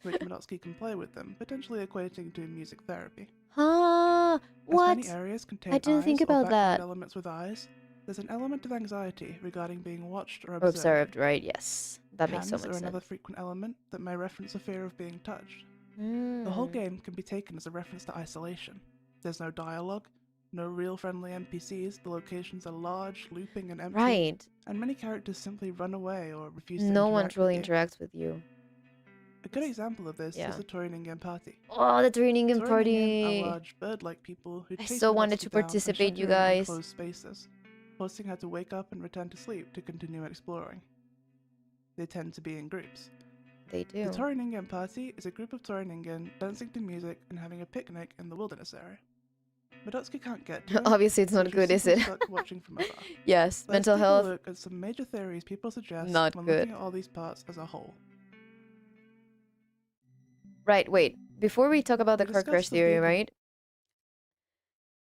Which Medotsky can play with them, potentially equating to music therapy. Huh? What? As many areas contain I didn't eyes think or about background that. elements with eyes, there's an element of anxiety regarding being watched or Or observed. observed, right? Yes, that makes so Hands much are sense. another frequent element that may reference a fear of being touched. The whole Mm. game can be taken as a reference to isolation. There's no dialogue, no real friendly NPCs, the locations are large, looping, and empty, Right. and many characters simply run away or refuse to No one interact truly with you. interacts with you. A good example of this Yeah. is the Toryningen party. Oh, the Toryningen Toryningen are party. large, bird-like people who I chase so wanted Medotsky to down and participate, shut you her in guys. enclosed spaces, forcing her to wake up and return to sleep to continue exploring. They tend to be in groups. They do. The Toryningen party is a group of Toryningen dancing to music and having a picnic in the wilderness area. Medotsky can't get to them, Obviously, it's so not she's good, is simply it? stuck watching from afar. Yes, Let's mental take health. a look at some major theories people suggest Not when good. looking at all these parts as a whole. Right, wait. Before we talk about the We car crash discussed the theory, vegan- right?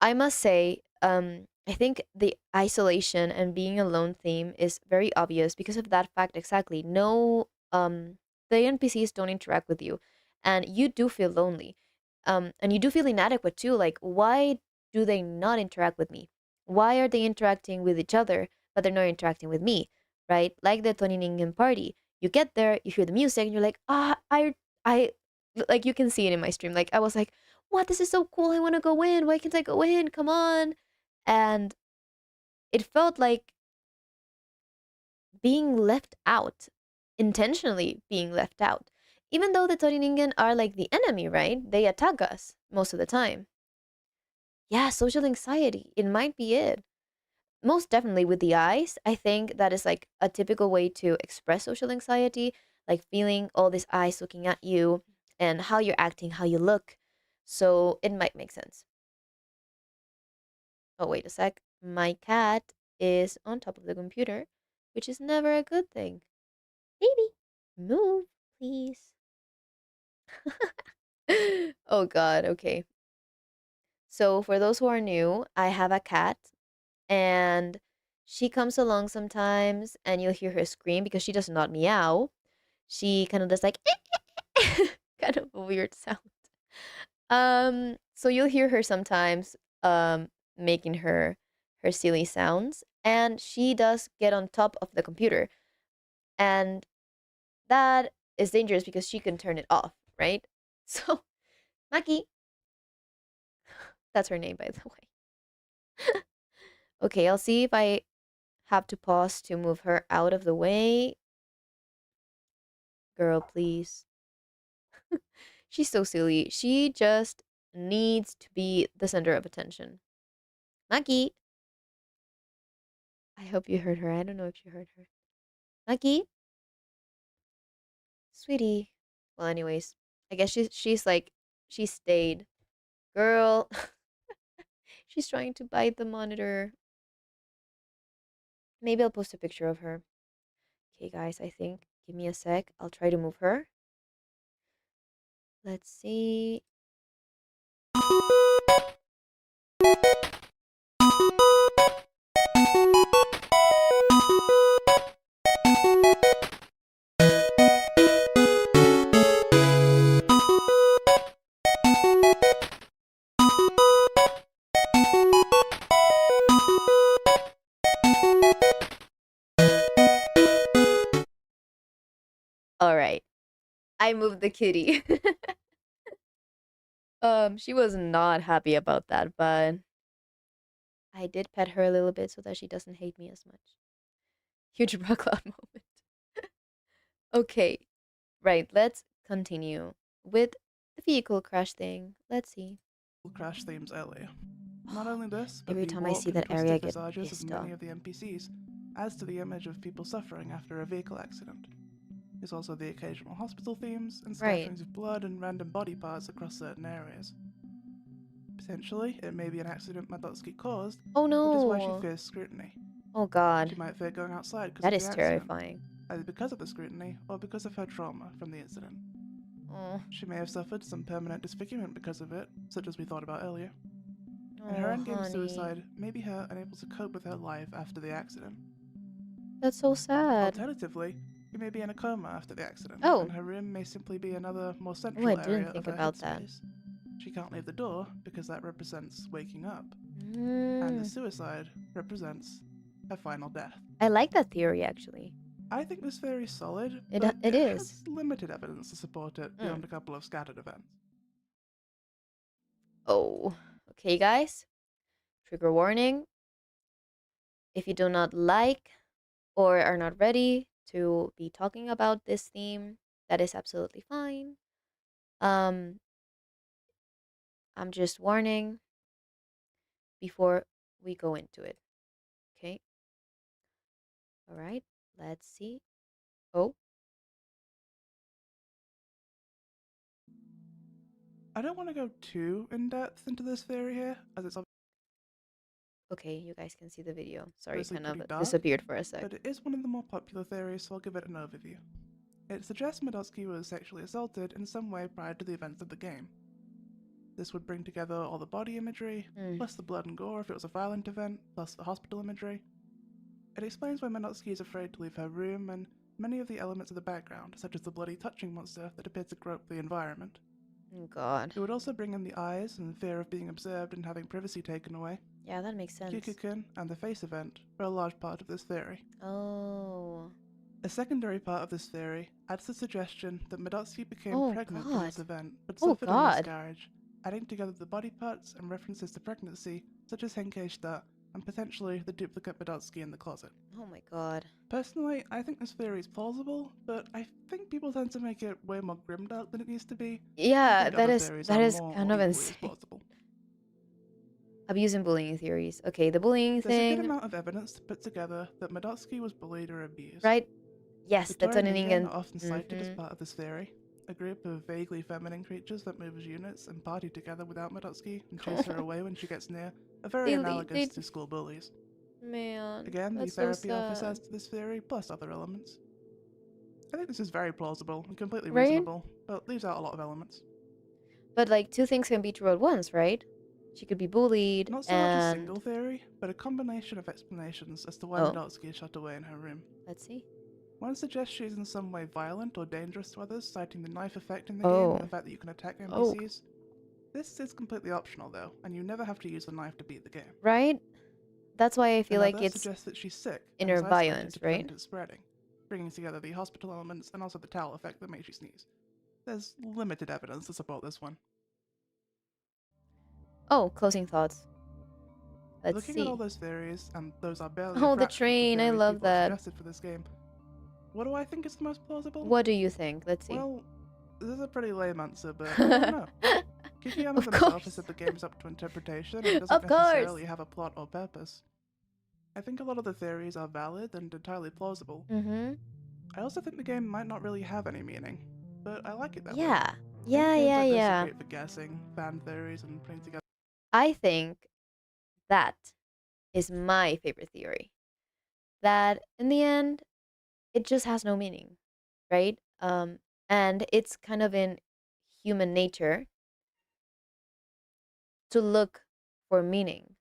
I must say, I think the isolation and being alone theme is very obvious because of that fact exactly. No, the NPCs don't interact with you, and you do feel lonely, and you do feel inadequate too. Like, why do they not interact with me? Why are they interacting with each other, but they're not interacting with me, right? Like the Tony Ningen party. You get there, you hear the music, and you're like, I, like you can see it in my stream. Like I was like, what? This is so cool. I want to go in. Why can't I go in? Come on. And it felt like being left out, intentionally being left out. Even though the Toriningen are like the enemy, right? They attack us most of the time. Yeah, social anxiety. It might be it. Most definitely with the eyes. I think that is like a typical way to express social anxiety, like feeling all these eyes looking at you and how you're acting, how you look. So it might make sense. Oh, wait a sec. My cat is on top of the computer, which is never a good thing. Baby, move, please. Oh, God. Okay. So, for those who are new, I have a cat, and she comes along sometimes, and you'll hear her scream because she does not meow. She kind of does like kind of a weird sound. So you'll hear her sometimes making her silly sounds, and she does get on top of the computer. And that is dangerous because she can turn it off, right? So, Maki, that's her name, by the way. Okay, I'll see if I have to pause to move her out of the way. Girl, please. She's so silly. She just needs to be the center of attention. Maki. I hope you heard her. I don't know if you heard her. Maki? Sweetie. Well, anyways, I guess she's like she stayed. Girl. She's trying to bite the monitor. Maybe I'll post a picture of her. Okay, guys, I think. Give me a sec. I'll try to move her. Let's see. All right. I moved the kitty. She was not happy about that, but I did pet her a little bit so that she doesn't hate me as much. Huge rock cloud moment. Okay, right. Let's continue with the vehicle crash thing. Let's see. crash themes earlier. Not only this, but Every the time I see warped and that area, I twisted get visages of pissed many off. of the NPCs adds to the image of people suffering after a vehicle accident. There's also the occasional hospital themes and Right. scatterings of blood and random body parts across certain areas. Potentially, it may be an accident Madotsky caused, Oh which is why she no. fears scrutiny. Oh She god. might fear going outside because That of the is accident, terrifying. either because of the scrutiny or because of her trauma from the incident. Oh, She may have suffered some permanent disfigurement because of it, such as we thought about earlier. And her oh endgame honey. suicide may be her unable to cope with her life after the accident. That's so sad. Alternatively, she may be in a coma after the accident, Oh. and her room may simply be another, more Oh, central I area didn't of think her about that. headspace. She can't leave the door because that represents waking up, and the Mm. suicide represents her final death. I like that theory actually. I think this theory is solid, It but it is. has limited evidence to support it beyond a couple of scattered events. Oh. Okay, guys. Trigger warning. If you do not like or are not ready to be talking about this theme, that is absolutely fine. Um, I'm just warning before we go into it. Okay. All right. Let's see. Oh, I don't want to go too in depth into this theory here, as it's okay. You guys can see the video. Sorry, obviously kind pretty of dark, disappeared for a sec. but it is one of the more popular theories, so I'll give it an overview. It suggests Medotsky was sexually assaulted in some way prior to the events of the game. This would bring together all the body imagery, plus the blood and gore if it was a violent event, plus the hospital imagery. It explains why Medotsky is afraid to leave her room and many of the elements of the background, such as the bloody touching monster that appears to grope the environment. Oh God. It would also bring in the eyes and fear of being observed and having privacy taken away. Yeah, that makes sense. Kikukun and the face event are a large part of this theory. Oh. A secondary part of this theory adds the suggestion that Medotsky became Oh pregnant from God. this event but Oh suffered a God. miscarriage, adding together the body parts and references to pregnancy, such as Henkei and potentially the duplicate Medotsky in the closet. Oh my God. Personally, I think this theory is plausible, but I think people tend to make it way more grimdark than it needs to be. I Yeah, think that other is theories that are is more kind or of equally as insane. plausible. Abuse and bullying theories. Okay, the bullying There's a good thing, amount of evidence to put together that Medotsky was bullied or abused. right? Yes, The that's what an Toren Indian. are often cited as part of this theory, a group of vaguely feminine creatures that move as units and party together without Medotsky and chase her away when she gets near, are very analogous to school bullies. Man, Again, the that's so therapy office sad. adds to this theory, plus other elements. I think this is very plausible and completely Right? reasonable, but leaves out a lot of elements. But like two things can be true at once, right? She could be bullied Not so much a and single theory, but a combination of explanations as to why oh, Medotsky is shut away in her room. let's see. One suggests she is in some way violent or dangerous to others, citing the knife effect in the Oh. game and the fact that you can attack NPCs. This is completely optional though, and you never have to use the knife to beat the game. Right? That's why I feel like Another it's suggests that she's sick inner and is isolated violence, to prevent right? it spreading, bringing together the hospital elements and also the towel effect that makes you sneeze. There's limited evidence to support this one. Oh, closing thoughts. Let's Looking see. at all those theories, and those are barely Oh, a the fraction of train. the I theories love people have that. suggested for this game, what do I think is the most plausible? What do you think? Let's see. Well, this is a pretty lame answer, but I don't know. Kikuyama Of himself course. has said the game is up to interpretation and doesn't Of course. necessarily have a plot or purpose. I think a lot of the theories are valid and entirely plausible. Mm-hmm. I also think the game might not really have any meaning, but I like it that way. Yeah. I Yeah, think games yeah, like this are yeah. great for guessing, fan theories, and putting together. I think that is my favorite theory. That in the end, it just has no meaning, right? And it's kind of in human nature to look for meaning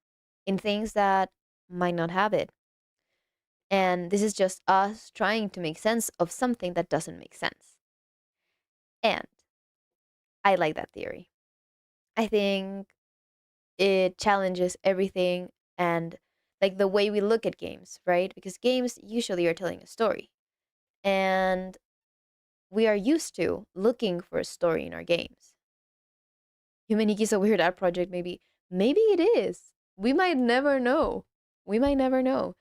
in things that might not have it. And this is just us trying to make sense of something that doesn't make sense. And I like that theory. I think it challenges everything and like the way we look at games, right? Because games usually are telling a story. And we are used to looking for a story in our games. Yume Nikki is a weird art project, maybe. Maybe it is. We might never know. We might never know.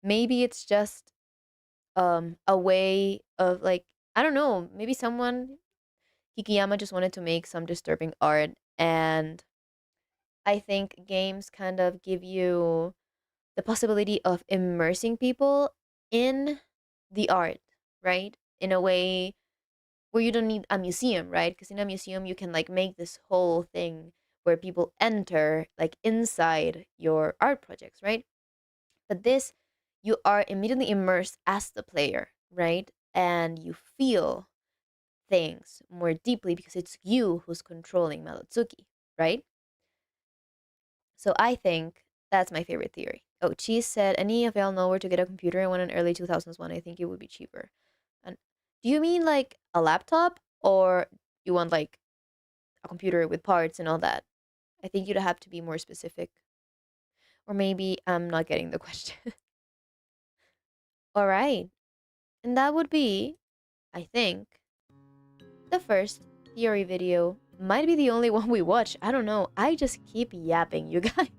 Maybe it's just a way of like, I don't know, maybe someone Kikiyama just wanted to make some disturbing art, and I think games kind of give you the possibility of immersing people in the art, right? In a way where you don't need a museum, right? Because in a museum you can like make this whole thing where people enter like inside your art projects, right? But this, you are immediately immersed as the player, right? And you feel things more deeply because it's you who's controlling Malotsuki, right? So I think that's my favorite theory. Oh, Cheese said, any of y'all know where to get a computer? I want an early 2000s one. I think it would be cheaper. And do you mean like a laptop, or you want like a computer with parts and all that? I think you'd have to be more specific. Or maybe I'm not getting the question. All right. And that would be, I think, the first theory video. Might be the only one we watch. I don't know. I just keep yapping, you guys.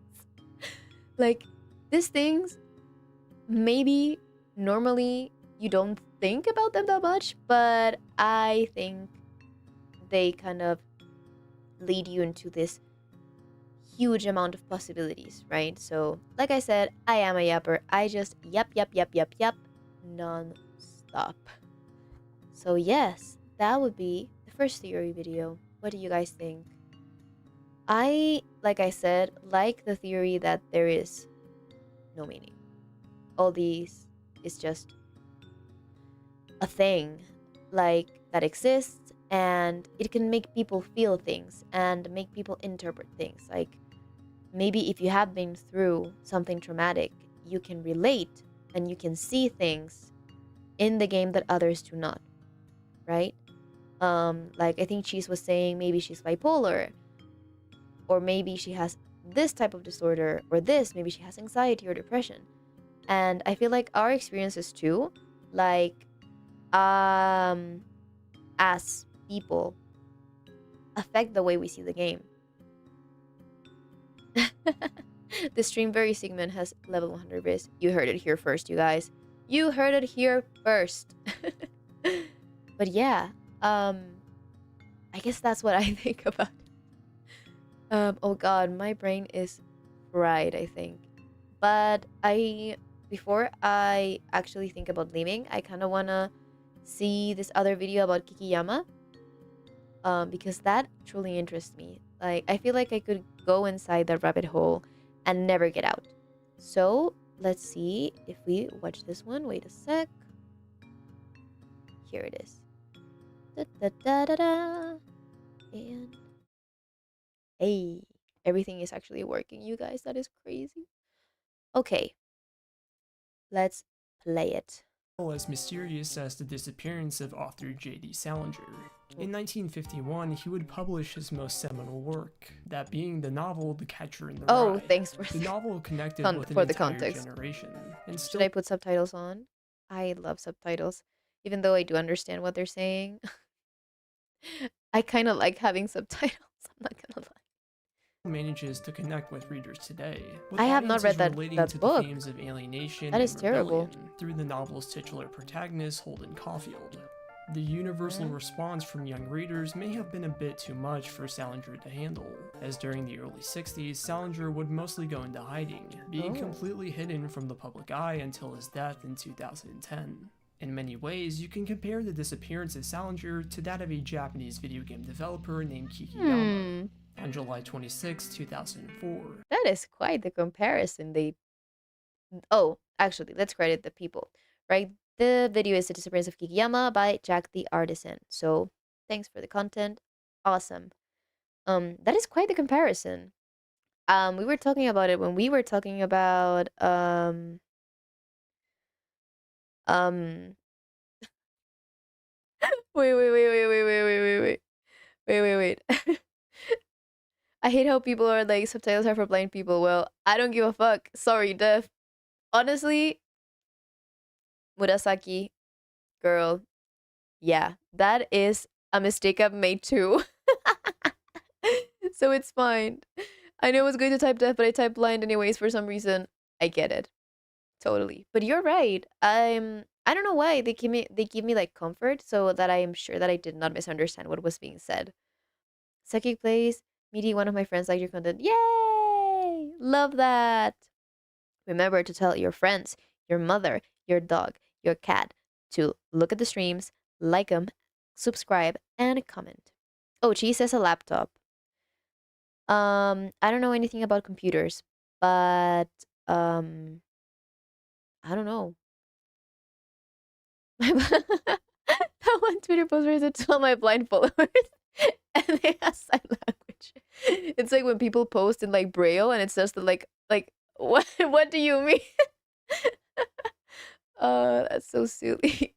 Like, these things, maybe normally you don't think about them that much, but I think they kind of lead you into this huge amount of possibilities, right? So, like I said, I am a yapper. I just yap, non-stop. So, yes, that would be the first theory video. What do you guys think? I, like I said, like the theory that there is no meaning. All these is just a thing, like, that exists, and it can make people feel things and make people interpret things. Like, maybe if you have been through something traumatic, you can relate and you can see things in the game that others do not, right? Like I think Cheese was saying maybe she's bipolar, or maybe she has this type of disorder, or this, maybe she has anxiety or depression. And I feel like our experiences too, like, as people, affect the way we see the game. The stream very segment has level 100 bis. You heard it here first, you guys. You heard it here first. But yeah, I guess that's what I think about. Oh god, my brain is fried, I think. But before I actually think about leaving, I kind of want to see this other video about Kikiyama. Because that truly interests me. Like, I feel like I could go inside that rabbit hole and never get out. So, let's see if we watch this one. Wait a sec. Here it is. Da, da, da, da, da. And hey, everything is actually working, you guys. That is crazy. Okay, let's play it. As mysterious as the disappearance of author J.D. Salinger. In 1951, he would publish his most seminal work, that being the novel The Catcher in the Oh, Rye. thanks for The novel connected with an for the entire context. generation, and Should I put subtitles on? I love subtitles, even though I do understand what they're saying. I kind of like having subtitles. I'm not gonna lie. manages to connect with readers today. With I have not read audiences relating that to book. the themes of alienation That is and terrible. rebellion through the novel's titular protagonist, Holden Caulfield. The universal response from young readers may have been a bit too much for Salinger to handle, as during the early 60s, Salinger would mostly go into hiding, being completely hidden from the public eye until his death in 2010. In many ways, you can compare the disappearance of Salinger to that of a Japanese video game developer named Kikiyama. On July 26, 2004. That is quite the comparison. Oh, actually, let's credit the people, right? The video is The Disappearance of Kikiyama by Jack the Artisan. So, thanks for the content. Awesome. That is quite the comparison. We were talking about it when we were talking about wait. I hate how people are like, subtitles are for blind people. Well, I don't give a fuck. Sorry, deaf. Honestly, Murasaki, girl, Yeah, that is a mistake I've made too. So it's fine. I know I was going to type deaf, but I typed blind anyways for some reason. I get it. Totally. But you're right. I don't know why they give me like comfort so that I am sure that I did not misunderstand what was being said. Psychic plays, meeting one of my friends like your content. Yay! Love that. Remember to tell your friends, your mother, your dog, your cat to look at the streams, like them, subscribe, and comment. Oh, she says a laptop. I don't know anything about computers, but I don't know. That one Twitter post where it tell my blind followers and they have sign language. It's like when people post in like braille and it says that like what do you mean? That's so silly.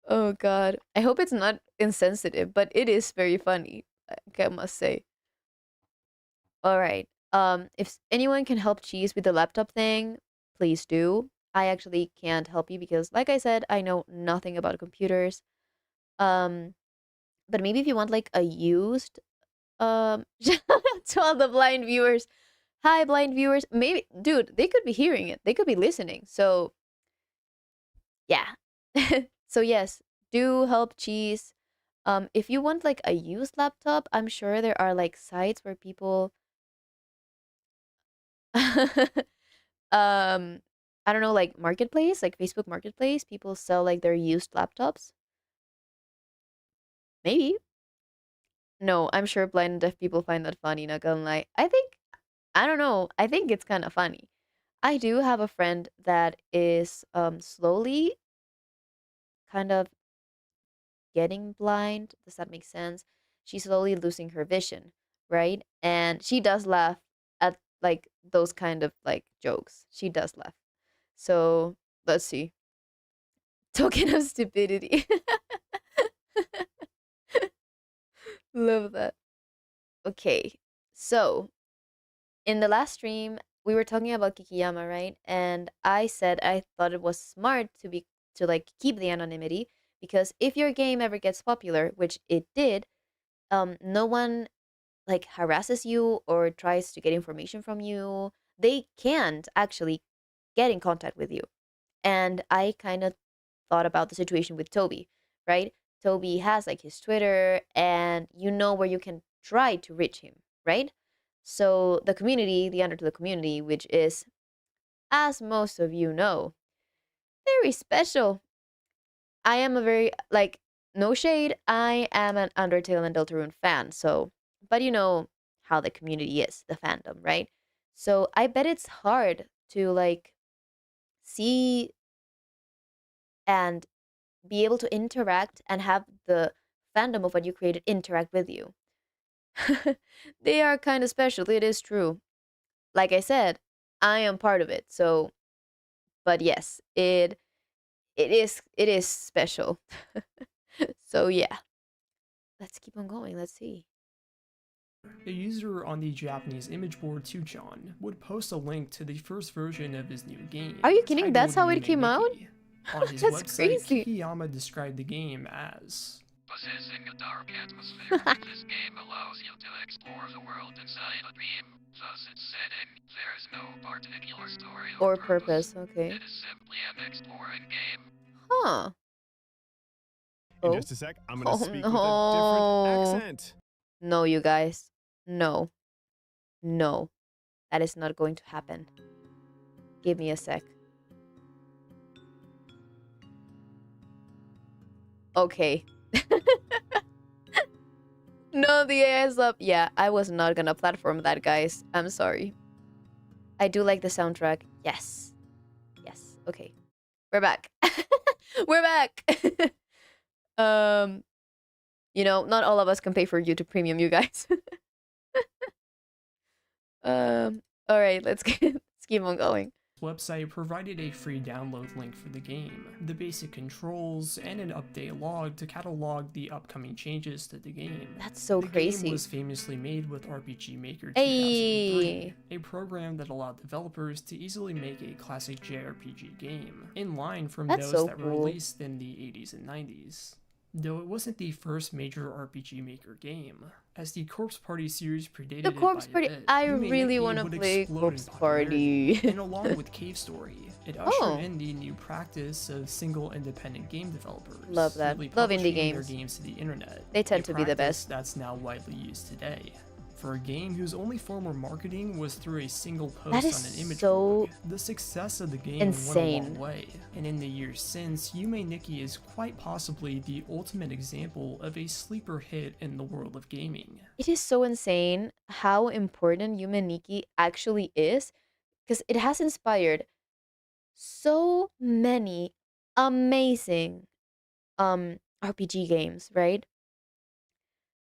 Oh god. I hope it's not insensitive, but it is very funny. I must say. All right. If anyone can help Cheese with the laptop thing, please do. I actually can't help you because, like I said, I know nothing about computers. Um, but maybe if you want like a used, shout out to all the blind viewers. Hi, blind viewers. Maybe, dude, they could be hearing it. They could be listening. So, yeah. So yes, do help Cheese. If you want like a used laptop, I'm sure there are like sites where people I don't know, like marketplace, like Facebook Marketplace, people sell like their used laptops. Maybe. No, I'm sure blind and deaf people find that funny, not gonna lie. I don't know, I think it's kind of funny. I do have a friend that is slowly kind of getting blind. Does that make sense? She's slowly losing her vision, right? And she does laugh at like those kind of like jokes. She does laugh. So let's see. Token of stupidity. Love that. Okay. So in the last stream, we were talking about Kikiyama, right? And I said I thought it was smart to like keep the anonymity because if your game ever gets popular, which it did, no one like harasses you or tries to get information from you. They can't actually get in contact with you. And I kind of thought about the situation with Toby, right? Toby has like his Twitter and you know where you can try to reach him, right? So the community, the Undertale community, which is, as most of you know, very special. I am a very, like, no shade, I am an Undertale and Deltarune fan, so, but you know how the community is, the fandom, right? So I bet it's hard to, like, see and be able to interact and have the fandom of what you created interact with you. They are kind of special, it is true. Like I said, I am part of it, so, but yes, it is special. So yeah. Let's keep on going. Let's see. A user on the Japanese image board Tuchan would post a link to the first version of his new game. Are you kidding? titled That's how it Yume came out? Nikki. On his That's website, crazy. Kikiyama described the game as possessing a dark atmosphere. This game allows you to explore the world inside a dream. Thus its setting, there is no particular story Or or purpose, okay. It is simply an exploring game. Huh. In Oh. just a sec, I'm gonna Oh, speak no. with a different accent. No, you guys. No. No. That is not going to happen. Give me a sec. Okay. No, the AI is up. Yeah, I was not gonna platform that, guys. I'm sorry. I do like the soundtrack. Yes. Yes. Okay. We're back. We're back. You know, not all of us can pay for YouTube Premium, you guys. All right, let's keep on going. website provided a free download link for the game, the basic controls, and an update log to catalog the upcoming changes to the game. That's so The crazy. game was famously made with RPG Maker 2003, Hey. a program that allowed developers to easily make a classic JRPG game, in line from That's those so that were cool. released in the 80s and 90s. though it wasn't the first major RPG Maker game, as the Corpse Party series predated The it Corpse by Party. a bit. I Yume really Nikki want to would play explode in Corpse popularity, Party. and along with Cave Story, it ushered Oh. in the new practice of single independent game developers. Love that. Really Love indie publishing their games. games to the internet. They tend a to be the practice best. That's now widely used today. For a game whose only form of marketing was through a single post That on is an image so board, the success of the game went a insane. long way. And in the years since, Yume Nikki is quite possibly the ultimate example of a sleeper hit in the world of gaming. It is so insane how important Yume Nikki actually is, because it has inspired so many amazing RPG games, right?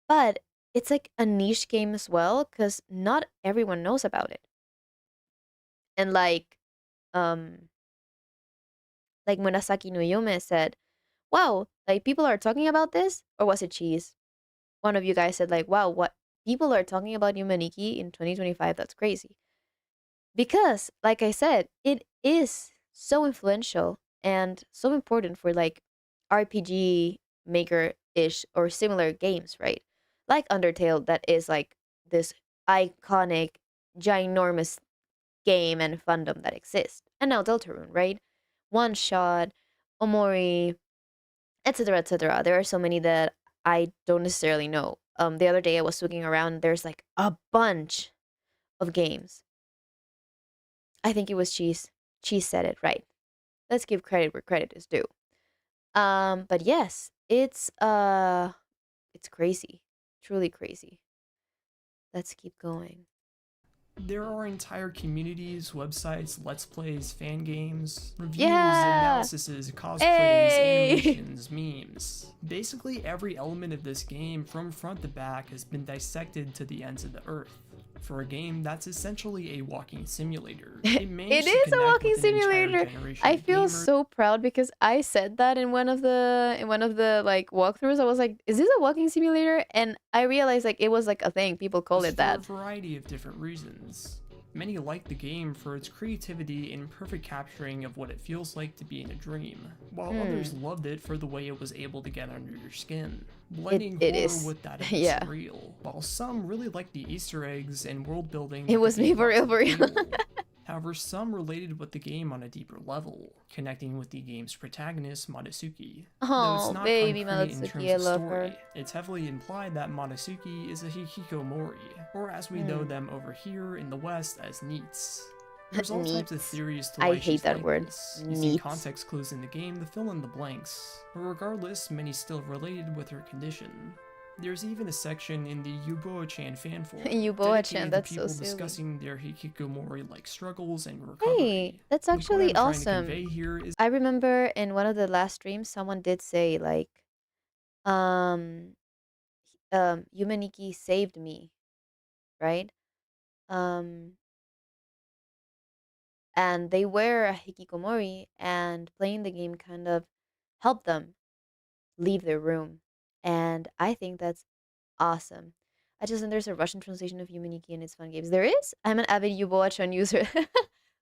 But it's like a niche game as well, because not everyone knows about it. And um like Murasaki no Yume said, wow, like people are talking about this, or was it Cheese? One of you guys said like, wow, what people are talking about Yume Nikki in 2025, that's crazy. Because, like I said, it is so influential and so important for like RPG maker-ish or similar games, right? Like Undertale, that is like this iconic, ginormous game and fandom that exists. And now Deltarune, right? One Shot, Omori, etc., etc. There are so many that I don't necessarily know. The other day I was looking around, there's like a bunch of games. I think it was Cheese. Cheese said it right. Let's give credit where credit is due. But yes, it's crazy. Truly crazy. Let's keep going. There are entire communities, websites, let's plays, fan games, reviews, Yeah! analyses, cosplays, Hey! animations, memes. Basically every element of this game from front to back has been dissected to the ends of the earth. For a game that's essentially a walking simulator, It is a walking simulator. I feel so proud because I said that in one of the like walkthroughs. I was like, "Is this a walking simulator?" And I realized like it was like a thing. People call it that. For a variety of different reasons. Many like the game for its creativity and perfect capturing of what it feels like to be in a dream, while others loved it for the way it was able to get under your skin, blending it horror is. with that of Yeah. surreal, while some really liked the Easter eggs and world building. It was me for real, for real. However, some related with the game on a deeper level, connecting with the game's protagonist, Matsuki. Though it's Oh, not baby concrete in Matsuki, terms I of love story, her. it's heavily implied that Matsuki is a hikikomori, or as we know them over here in the West as neets. There's all types of Neets. theories to I why hate she's that like word. this, using Neets. context clues in the game to fill in the blanks. But regardless, many still related with her condition. There's even a section in the Yuboa-chan fan forum Yuboa-chan, dedicated to that's so people silly. discussing their hikikomori-like struggles and recovery. Hey, that's The point actually I'm trying to awesome. convey here is I remember in one of the last streams, someone did say like, um, Yume Nikki saved me, right? Um, and they were a hikikomori, and playing the game kind of helped them leave their room, and I think that's awesome. I just think there's a Russian translation of Yume Nikki and it's fun games. There is. I'm an avid Yuboa-chan user.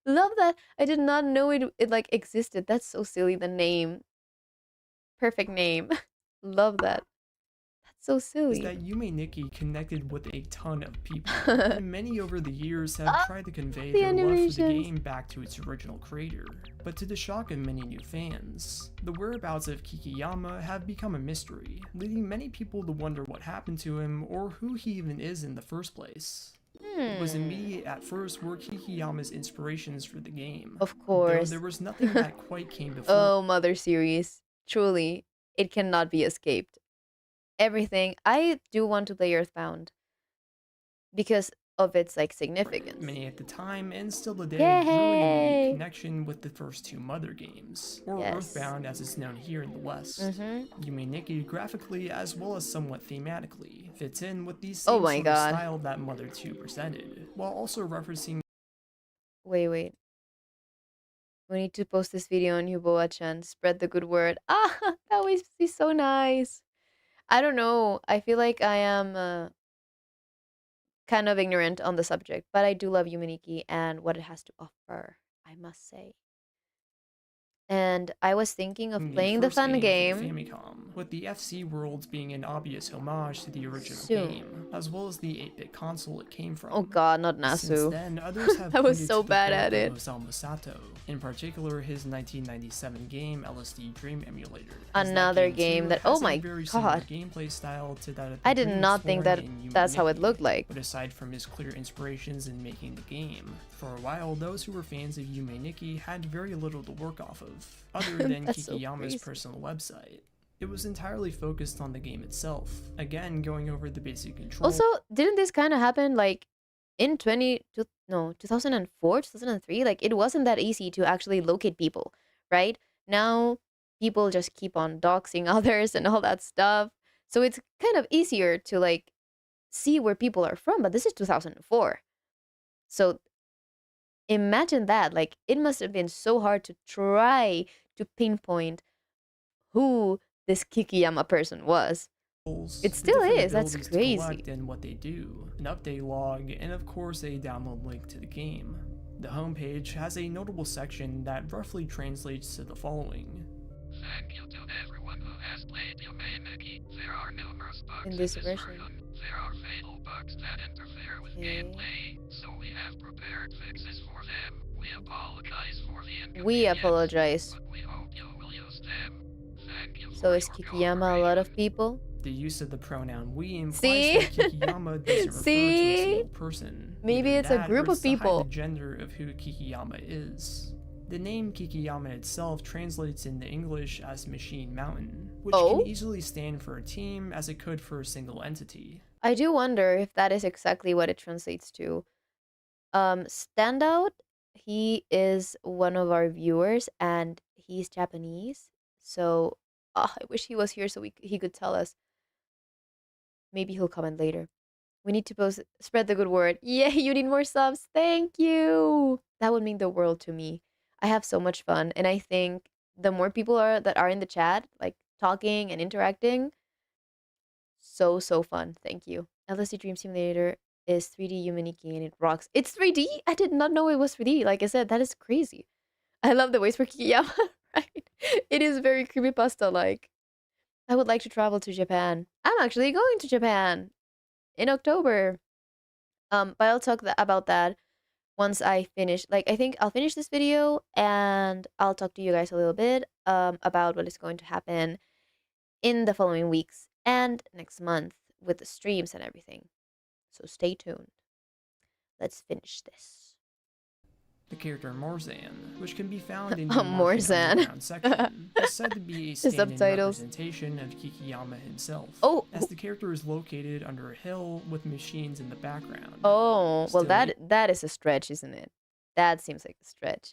Love that. I did not know it like existed. That's so silly. The name. Perfect name. Love that. That's so silly. that Yume Nikki connected with a ton of people, and many over the years have tried to convey the their love for the animations. game back to its original creator. But to the shock of many new fans, the whereabouts of Kikiyama have become a mystery, leading many people to wonder what happened to him or who he even is in the first place. It was immediate at first were Kikiyama's inspirations for the game. Of Though course. there was nothing that quite came before. Oh, Mother series. Truly, it cannot be escaped. Everything. I do want to play Earthbound because of its like significance. Many at the time, and still today, Yay! drew an immediate connection with the first two Mother games, or Yes. Earthbound as it's known here in the West. Yume Nikki, graphically as well as somewhat thematically, fits in with the same Oh my sort God. of style that Mother 2 presented, while also referencing Wait. We need to post this video on Yuboa-chan. Spread the good word. Ah, that would be so nice. I don't know. I feel like I am kind of ignorant on the subject, but I do love Yume Nikki and what it has to offer, I must say. And I was thinking of the playing the first fun game for the game Famicom, with the FC worlds being an obvious homage to the original soon. game, as well as the 8-bit console it came from. Oh god, not Since Nasu. then, others have I was pointed so to the bad work at of it. Osamu Sato, in particular his 1997 game LSD Dream Emulator. as that Another too game that, has oh a my very similar god. gameplay style to that of I the did Dream not think that exploring in Yume that's how it Nikki. looked like. But aside from his clear inspirations in making the game, for a while those who were fans of Yume Nikki had very little to work off of, other than That's so Kikiyama's crazy. personal website. It was entirely focused on the game itself, again going over the basic controls. Also, didn't this kind of happen like in 2004, 2003? Like it wasn't that easy to actually locate people, right? Now people just keep on doxing others and all that stuff. So it's kind of easier to like see where people are from, but this is 2004. So imagine that. Like it must have been so hard to try to pinpoint who this Kikiyama person was. It the still different is. That's abilities to crazy. collect and what they do, an update log, and of course a download link to the game. The homepage has a notable section that roughly translates to the following. Thank you to everyone who has played Yume Nikki. There are numerous bugs In in this this version. version. There are fatal bugs that interfere with Okay. gameplay, so we have prepared fixes for them. We apologize for the inconvenience. We apologize. But we hope you will use them. Thank you So for is your Kikiyama a lot of cooperation. people? The use of the pronoun we implies See? that Kikiyama doesn't refer to a See? single person. Maybe Either it's a that group or of it's to hide people. the gender of who Kikiyama is. The name Kikiyama itself translates into English as Machine Mountain, which Oh? can easily stand for a team as it could for a single entity. I do wonder if that is exactly what it translates to. Standout, he is one of our viewers and he's Japanese. So I wish he was here so he could tell us. Maybe he'll comment later. We need to spread the good word. Yay, you need more subs. Thank you. That would mean the world to me. I have so much fun, and I think the more people that are in the chat, like talking and interacting, so fun. Thank you. LSD Dream Simulator is 3D Yume Nikki and it rocks. It's 3D? I did not know it was 3D. Like I said, that is crazy. I love the ways for Kikiyama, right? It is very creepypasta like. I would like to travel to Japan. I'm actually going to Japan in October. But I'll talk about that once I finish. Like I think I'll finish this video and I'll talk to you guys a little bit about what is going to happen in the following weeks and next month with the streams and everything. So stay tuned. Let's finish this. The character Morzan, which can be found in Oh, the Market Morzan. Underground section, is said to be a stand-in subtitles. representation of Kikiyama himself, Oh, as the character is located under a hill with machines in the background. oh, well Still, that is a stretch, isn't it? That seems like a stretch.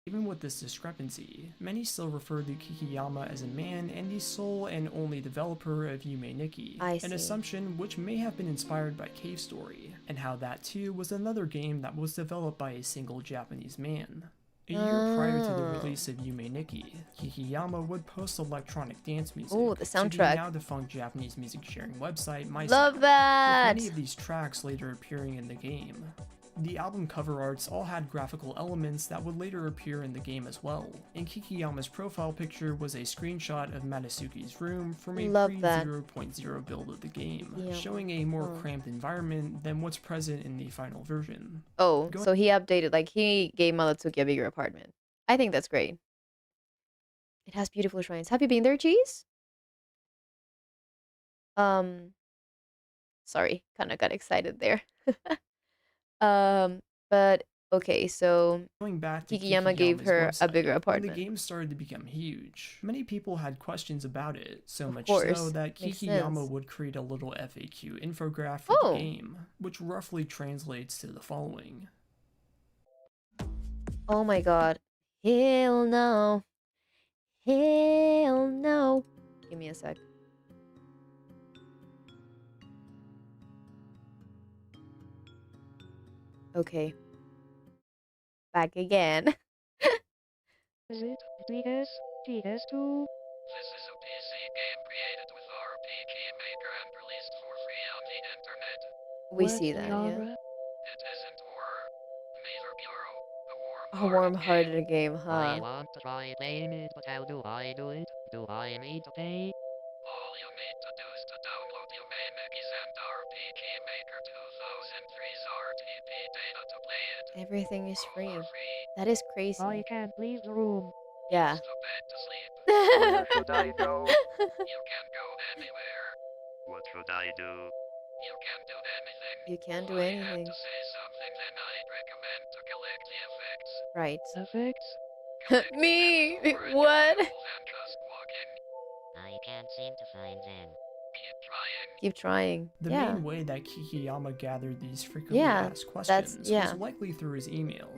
Even with this discrepancy, many still refer to Kikiyama as a man and the sole and only developer of Yume Nikki, I an see. assumption which may have been inspired by Cave Story, and how that too was another game that was developed by a single Japanese man. A year prior to the Oh. release of Yume Nikki, Kikiyama would post electronic dance music Ooh, the to the soundtrack. now defunct Japanese music sharing website MySound, Love that. with many of these tracks later appearing in the game. The album cover arts all had graphical elements that would later appear in the game as well, and Kikiyama's profile picture was a screenshot of Matsuki's room from a Love that. pre-0.0 build of the game, Yeah. showing a more Oh. cramped environment than what's present in the final version. Oh, Go- so he updated, like he gave Malatsuki a bigger apartment. I think that's great. It has beautiful shrines. Have you been there, Cheese? Sorry, kind of got excited there. But okay, so Going back to Kikiyama gave her a website, bigger when apartment. the game started to become huge, many people had questions about it, so Of much course, so that makes Kikiyama sense. would create a little FAQ infograph for Oh. the game, which roughly translates to the following. Oh my god. Hell no. Hell no. Give me a sec. Okay. Back again. This is a PC game created with RPG Maker and released for free on the internet. We see that, yeah. It isn't horror, neither Bureau. A warm-hearted game, I huh? want to try playing it, but how do I do it? Do I need to pay? All you need to do is to download Yume Nikki's RPG Maker 2003's RTP data to play it. Everything is All free. for free. That is crazy. I can't leave the room. Yeah. Use the bed to sleep. Where should I go? You can go anywhere. What should I do? You can do anything. You can't do If I anything. had to say something, then I'd recommend to collect the effects. Right. Effects? Me! Or What? and just walk in. I can't seem to find them. Keep trying. Keep trying. The Yeah. main way that Kikiyama gathered these frequently Yeah, asked that's- questions yeah. was likely through his email.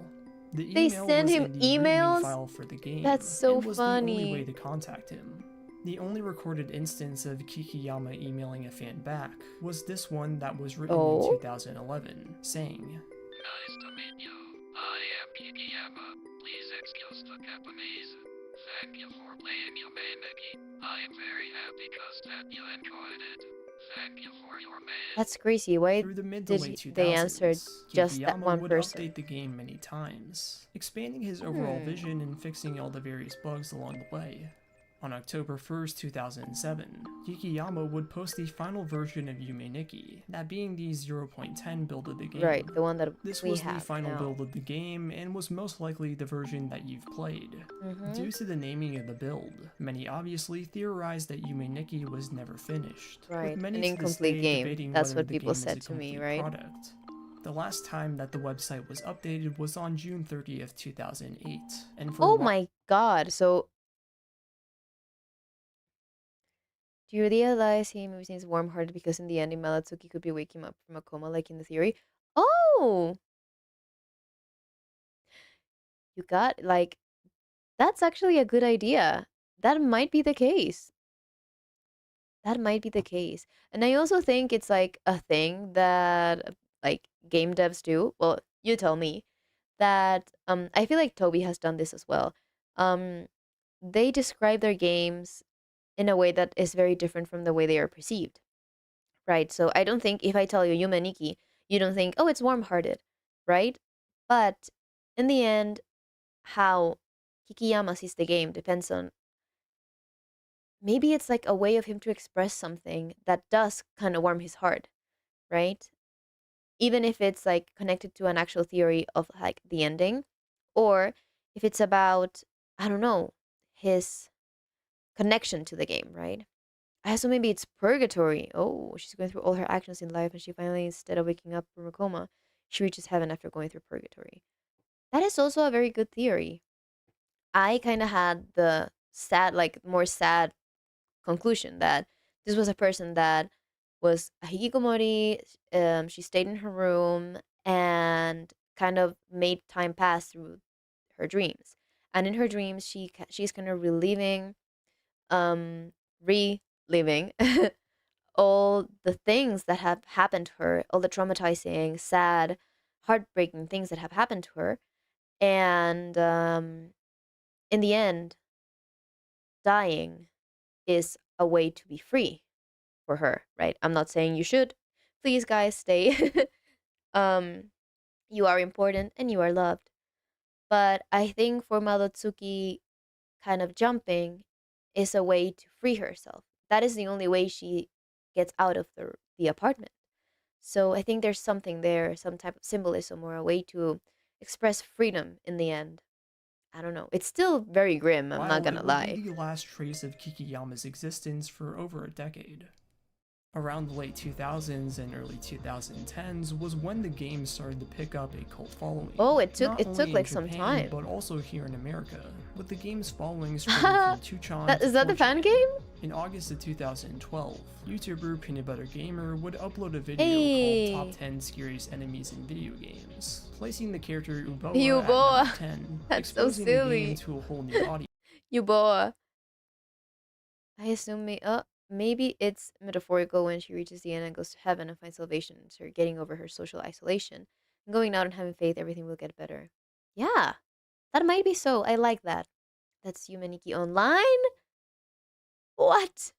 The They email send was him in the README emails? file for the game. That's so and was the only funny. way to contact him. The only recorded instance of Kikiyama emailing a fan back was this one that was written Oh? in 2011, saying, Nice to meet you. I am Kikiyama. Please excuse the Japanese. Thank you for playing Yume Nikki. I am very happy that you enjoyed it. Thank you for your mail. That's crazy. Why through the mid to did late they 2000s, answer just that Kikiyama one would person? update the game many times, expanding his overall Hmm. vision and fixing all the various bugs along the way. On October 1st, 2007, Kikiyama would post the final version of Yume Nikki, that being the 0.10 build of the game. Right, the one that This we was have the final now. build of the game and was most likely the version that you've played. Mhm. Due to the naming of the build, many obviously theorized that Yume Nikki was never finished, Right, with many an to this incomplete day game. debating That's whether what the people game is said a to me, complete right? product. The last time that the website was updated was on June 30th, 2008, and for Oh whi- my god, so... Do you realize he maybe seems warm-hearted because in the ending Malatsuki could be waking him up from a coma like in the theory? Oh! You got, like... That's actually a good idea. That might be the case. That might be the case. And I also think it's like a thing that like game devs do. Well, you tell me. That I feel like Toby has done this as well. Um they describe their games in a way that is very different from the way they are perceived. Right? So I don't think if I tell you Yume Nikki, you don't think, "Oh, it's warm-hearted." Right? But in the end, how Kikiyama sees the game depends on maybe it's like a way of him to express something that does kind of warm his heart, right? Even if it's like connected to an actual theory of like the ending, or if it's about, I don't know, his connection to the game, right? So maybe it's purgatory. Oh, she's going through all her actions in life and she finally, instead of waking up from a coma, she reaches heaven after going through purgatory. That is also a very good theory. I kind of had the sad, like more sad conclusion that this was a person that was a hikikomori. She stayed in her room and kind of made time pass through her dreams. And in her dreams, she's kind of reliving all the things that have happened to her, all the traumatizing, sad, heartbreaking things that have happened to her. And in the end, dying is a way to be free for her, right? I'm not saying you should. Please, guys, stay. um, you are important and you are loved. But I think for Malotsuki, kind of jumping is a way to free herself. That is the only way she gets out of the apartment. So I think there's something there, some type of symbolism or a way to express freedom in the end. I don't know. It's still very grim, I'm while not gonna it would lie. be the last trace of Kikiyama's existence for over a decade. Around the late 2000s and early 2010s was when the game started to pick up a cult following. Oh, it took Not only in like some Japan, time. but also here in America, with the game's following spreading from Tucson Is to that the fan 4chan. game? In August of 2012, YouTuber Peanut Butter Gamer would upload a video Hey. called Top 10 Scariest Enemies in Video Games, placing the character Uboa Uboa. at number 10, That's so exposing the silly. game to a whole new audience. Yuboa. I assume maybe it's metaphorical when she reaches the end and goes to heaven and finds salvation. So getting over her social isolation and going out and having faith, everything will get better. Yeah, that might be so. I like that. That's Yume Nikki Online. What?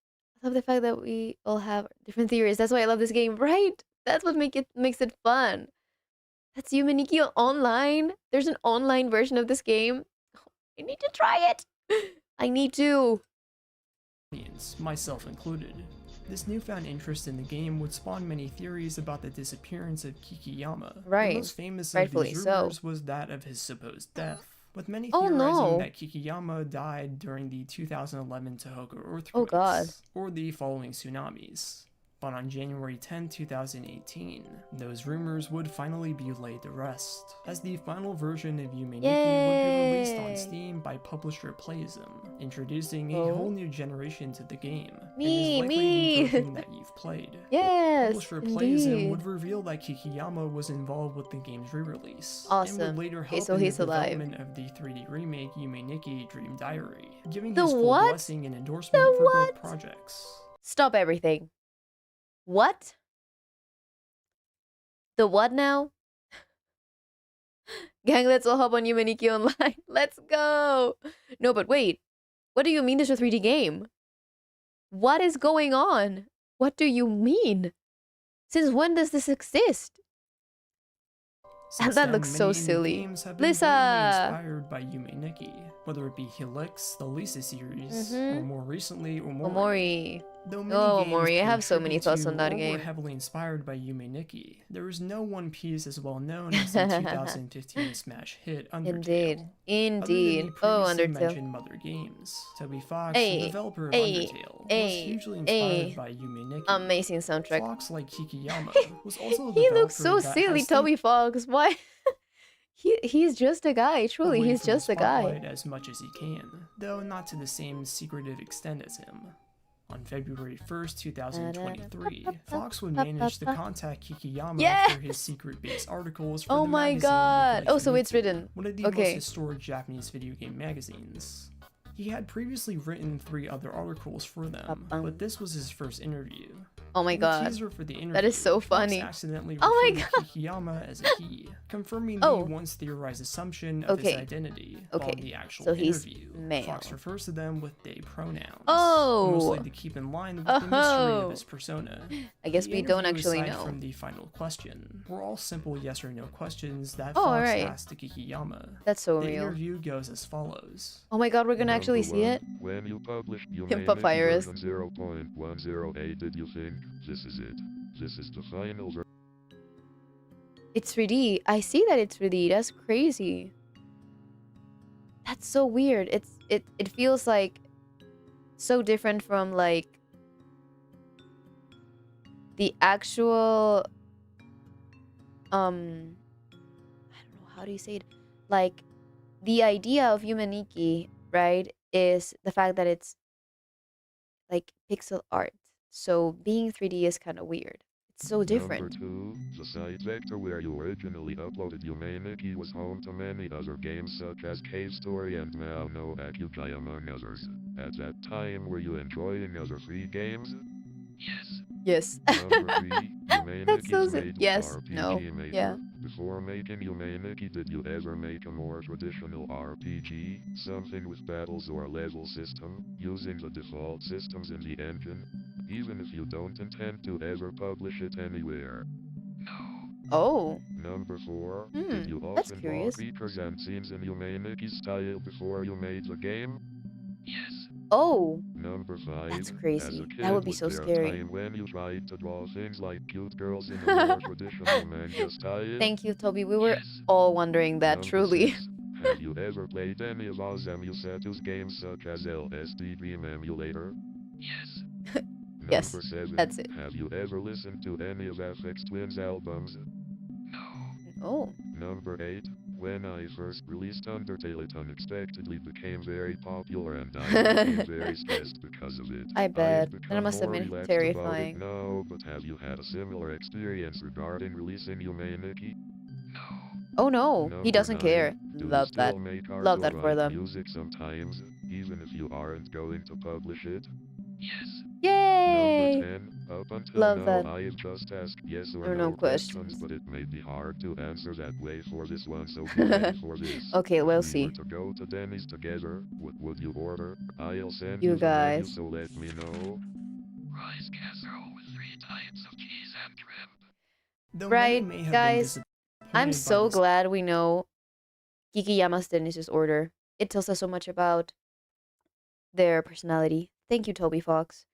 I love the fact that we all have different theories. That's why I love this game, right? That's what makes it fun. That's Yume Nikki online. There's an online version of this game. I need to try it. I need to. Audience, myself included. This newfound interest in the game would spawn many theories about the disappearance of Kikiyama. Right. The most famous Rightfully of these so. rumors was that of his supposed death, with many Oh, theorizing no. that Kikiyama died during the 2011 Tohoku earthquakes Oh, God. or the following tsunamis. But on January 10, 2018, those rumors would finally be laid to rest, as the final version of Yume Nikki would be released on Yay. Steam by publisher Playism, introducing a Oh. whole new generation to the game, Me, and is likely me. the version that you've played. Yes, Publisher Playism indeed. would reveal that Kikiyama was involved with the game's re-release, and Awesome. would later Okay, help so in he's the alive. development of the 3D remake Yume Nikki Dream Diary, giving The his full what? blessing and endorsement The for what? both projects. Stop everything. What? The what now? Gang, let's all hop on Yume Nikki online. Let's go. No, but wait. What do you mean there's a 3D game? What is going on? What do you mean? Since when does this exist? Since That then, looks so many indie silly. games have been Lisa! blatantly inspired by Yume Nikki, whether it be Helix, the Lisa series, Mhm. or more recently, Omori. Omori. Though many Oh, games Omori, I paid have so many tribute thoughts to on that or were game. heavily inspired by Yume Nikki, there is no one piece as well known as the 2015 smash hit Undertale. Indeed. Other than Indeed. the Oh, previously Undertale. mentioned Mother Games, Toby Fox, Hey, the developer of hey, Undertale, hey, was hugely hey. inspired by Yume Nikki. Amazing soundtrack. Fox, like Kikiyama, was also a He looks so developer that silly, has Toby Fox. Why? He's just a guy. Truly, away he's from the just a guy. spotlight as much as he can, though not to the same secretive extent as him. On February 1st, 2023, Fox would manage to contact Kikiyama Yes! for his secret-based articles for Oh the my magazine god. Oh, so it's Himitsu, written. one of the Okay. most historic Japanese video game magazines. He had previously written 3 other articles for them, Ba-bum. but this was his first interview. Oh my In the god. teaser for the interview, That is so Fox funny. accidentally Oh my referred to Kikiyama as a he, confirming Oh. the once theorized assumption of his Okay. identity. Okay. While the actual So he's interview, male. Fox refers to them with they pronouns. Oh. Mostly to keep in line with the mystery Oh. of his persona. I guess The we don't interview, actually aside know. From the final question, were all simple yes or no questions that Oh, Fox alright. asked to Kikiyama. That's so The real. interview goes as follows. Oh my god, we're gonna actually see it? When you published Yume In Nikki Papyrus. version 0.108, did you think, this is it? This is the final version? It's 3D. I see that it's 3D. That's crazy. That's so weird. It feels like so different from like the actual I don't know, how do you say it? Like the idea of Yume Nikki, right, is the fact that it's like pixel art. So being 3D is kind of weird. It's so different. Number 2, the site vector where you originally uploaded Yume Nikki was home to many other games such as Cave Story and Now no Hakukai among others. At that time, were you enjoying other free games? Yes. Yes. Number 3, Yume That's so Nikki's sad. made Yes, RPG no, Maker. yeah. Before making Yume Nikki, did you ever make a more traditional RPG, something with battles or level system, using the default systems in the engine? Even if you don't intend to ever publish it anywhere. Oh. Number 4, Hmm, did you that's often curious. draw creatures and scenes in Yume Nikki's style before you made the game? Yes. Oh. Number 5, That's as a crazy. kid, That would be was so there a scary. time when you tried to draw things like cute girls in a more traditional manga style? Thank you, Toby. We were Yes. all wondering that, Number truly. 6, have you ever played any of Osamu Sato's games such as LSD Dream Emulator? Yes. Yes, Number 7, that's it. have you ever listened to any of FX Twin's albums? No. Oh. Number 8, when I first released Undertale it unexpectedly became very popular and I became very stressed because of it. I bet. have And it become must have more been relaxed terrifying. About it now, but have you had a similar experience regarding releasing Yume Nikki? No. Oh no. He Number doesn't 9, care. do you Love still that. make art Love or that for write them. music sometimes, even if you aren't going to publish it? Yes. Yay! Number 10, up until Love now that. I've just asked yes or There are no questions. but it may be hard to answer that way for this one, so be ready for this. Okay, we'll If we were see. to go to Denny's together, what would you order? I'll send You you the menu, guys. so let me know. Rice casserole with 3 types of cheese and shrimp. Though Right, many may have guys? been I'm pointed by so this- glad we know Kikiyama's Dennis's order. It tells us so much about their personality. Thank you, Toby Fox.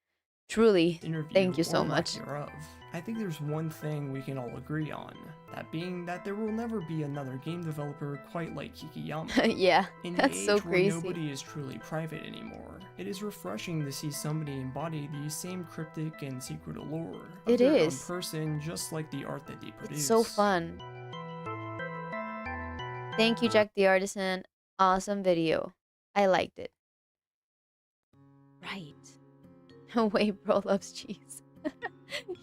Truly, interview thank you so or lack much. thereof. I think there's one thing we can all agree on, that being that there will never be another game developer quite like Kikiyama. Yeah, In the that's so age where crazy. nobody is truly private anymore, it is refreshing to see somebody embody the same cryptic and secret allure of It their own is. person, just like the art that they produce. It's so fun. Thank you, Jack the Artisan. Awesome video. I liked it. Right. No way, bro loves cheese.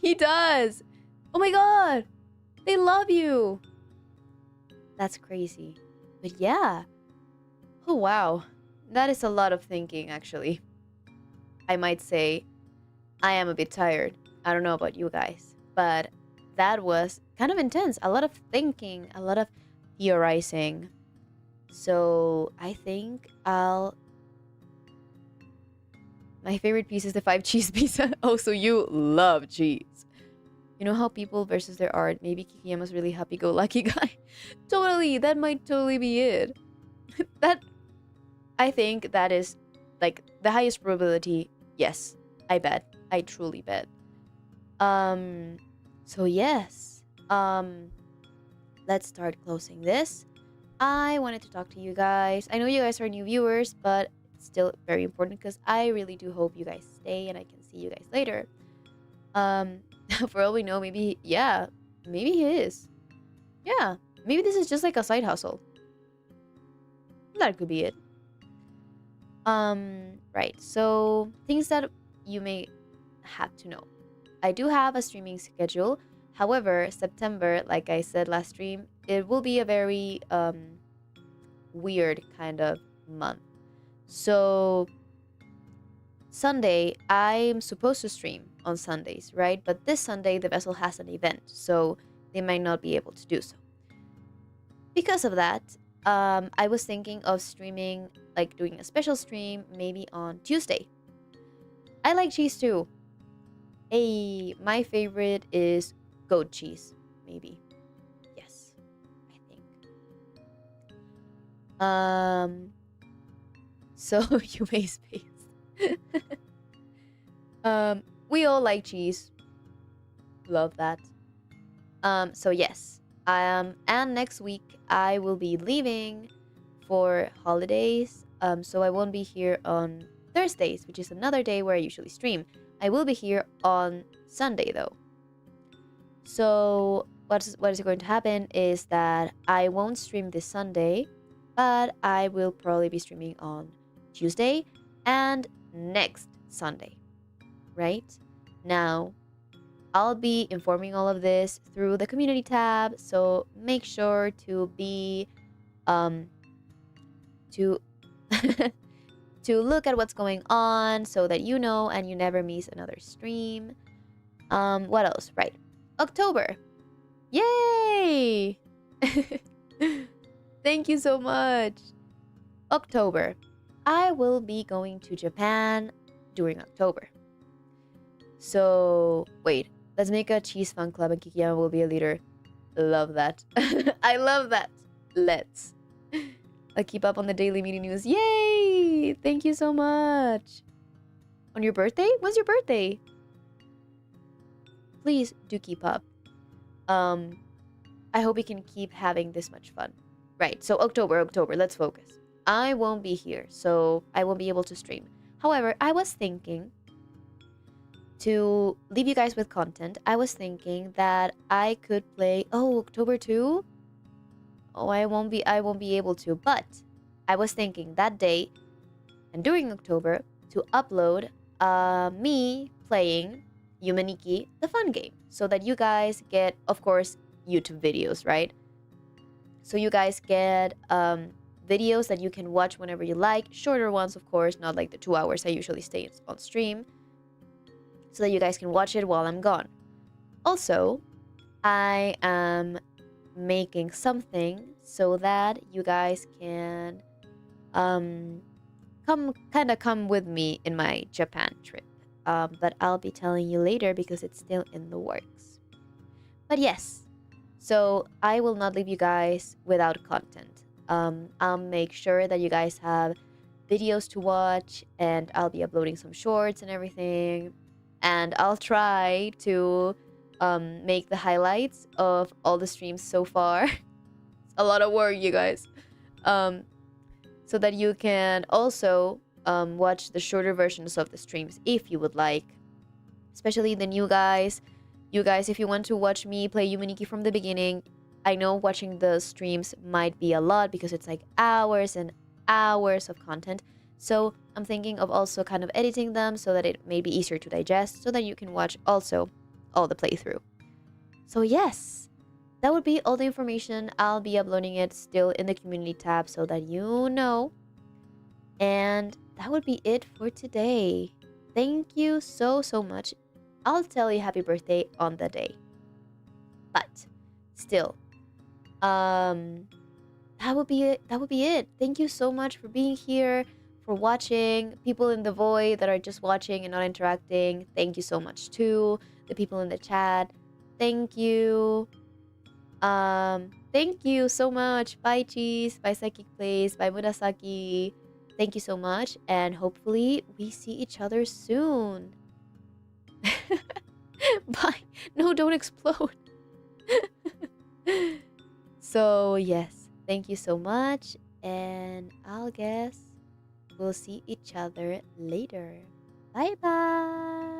He does. Oh my god. They love you. That's crazy. But yeah. Oh wow. That is a lot of thinking, actually. I might say I am a bit tired. I don't know about you guys, but that was kind of intense. A lot of thinking, a lot of theorizing. So I think my favorite piece is the 5 cheese pizza. Oh, so you love cheese. You know how people versus their art, maybe Kikiyama's really happy-go-lucky guy. Totally, that might totally be it. I think that is like the highest probability. Yes, I bet. I truly bet. So yes. Let's start closing this. I wanted to talk to you guys. I know you guys are new viewers, but it's still very important because I really do hope you guys stay and I can see you guys later. For all we know, maybe he is. Yeah, maybe this is just like a side hustle. That could be it. Right. So things that you may have to know. I do have a streaming schedule. However, September, like I said last stream, it will be a very weird kind of month. So Sunday, I'm supposed to stream on Sundays, right? But this Sunday, the vessel has an event, so they might not be able to do so. Because of that, I was thinking of streaming, like doing a special stream, maybe on Tuesday. I like cheese too. My favorite is goat cheese, maybe. Yes, I think. So Yume's face. We all like cheese. Love that. So yes. And next week I will be leaving for holidays. So I won't be here on Thursdays, which is another day where I usually stream. I will be here on Sunday though. So what is going to happen is that I won't stream this Sunday, but I will probably be streaming on Tuesday and next Sunday. Right? Now, I'll be informing all of this through the community tab, so make sure to be to to look at what's going on so that you know and you never miss another stream. What else? Right. October. Yay! Thank you so much. October. I will be going to Japan during October. So, wait. Let's make a cheese fan club and Kikiyama will be a leader. Love that. I love that. Let's. I'll keep up on the daily media news. Yay! Thank you so much. On your birthday? When's your birthday? Please do keep up. I hope we can keep having this much fun. Right, so October, let's focus. I won't be here, so I won't be able to stream. However, I was thinking to leave you guys with content. I was thinking that I could play October 2. Oh, I won't be able to, but I was thinking that day and during October to upload me playing Yume Nikki, the fun game, so that you guys get, of course, YouTube videos, right? So you guys get videos that you can watch whenever you like, shorter ones, of course, not like the 2 hours I usually stay on stream, so that you guys can watch it while I'm gone. Also, I am making something so that you guys can come with me in my Japan trip. But I'll be telling you later because it's still in the works. But yes, So I will not leave you guys without content. I'll make sure that you guys have videos to watch, and I'll be uploading some shorts and everything. And I'll try to make the highlights of all the streams so far. It's a lot of work, you guys. So that you can also watch the shorter versions of the streams if you would like. Especially the new guys. You guys, if you want to watch me play Yume Nikki from the beginning, I know watching the streams might be a lot because it's like hours and hours of content. So I'm thinking of also kind of editing them so that it may be easier to digest, so that you can watch also all the playthrough. So yes, that would be all the information. I'll be uploading it still in the community tab so that you know. And that would be it for today. Thank you so much. I'll tell you happy birthday on the day. But still, that would be it. Thank you so much for being here, for watching. People in the void that are just watching and not interacting, thank you so much too. The people in the chat, thank you. Thank you so much. Bye Cheese, bye Psychic Place, bye Murasaki. Thank you so much, and hopefully we see each other soon. Bye. No, don't explode. So yes, thank you so much, and I'll guess we'll see each other later. Bye bye.